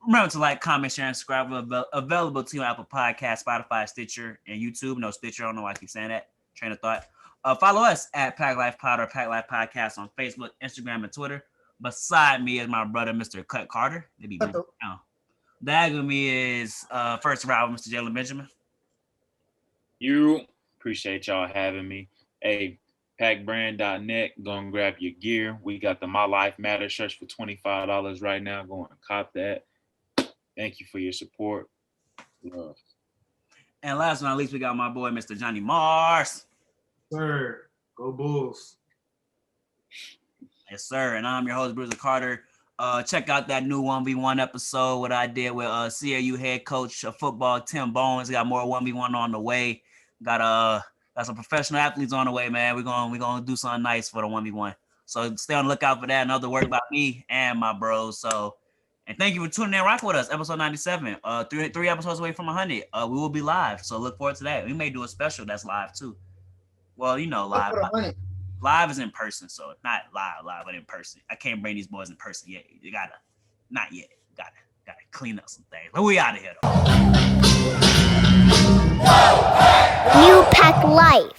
Remember to like, comment, share, and subscribe. Available to you on Apple Podcasts, Spotify, Stitcher, and YouTube. No, Stitcher. I don't know why I keep saying that. Train of thought. Follow us at Pack Life Pod or Pack Life Podcast on Facebook, Instagram, and Twitter. Beside me is my brother, Mr. Cut Carter. They be down. Diagonal me is first arrival, Mr. Jalen Benjamin. You appreciate y'all having me. Hey, packbrand.net. Go and grab your gear. We got the My Life Matters shirts for $25 right now. Go and cop that. Thank you for your support. Love. And last but not least, we got my boy, Mr. Johnny Mars. Sir, go Bulls. Yes, sir. And I'm your host, Bruiser Carter. Check out that new 1v1 episode, what I did with CAU head coach of football, Tim Bones. Got more 1v1 on the way. Got some professional athletes on the way, man. We're gonna do something nice for the 1v1. So stay on the lookout for that. Another work by me and my bros. So, and thank you for tuning in, rocking with us. Episode 97. Three episodes away from 100. We will be live. So look forward to that. We may do a special that's live too. Well, you know, live. Live is in person, so not live, but in person. I can't bring these boys in person yet. You not yet. Gotta clean up some things. But we out of here though. New Pack Life.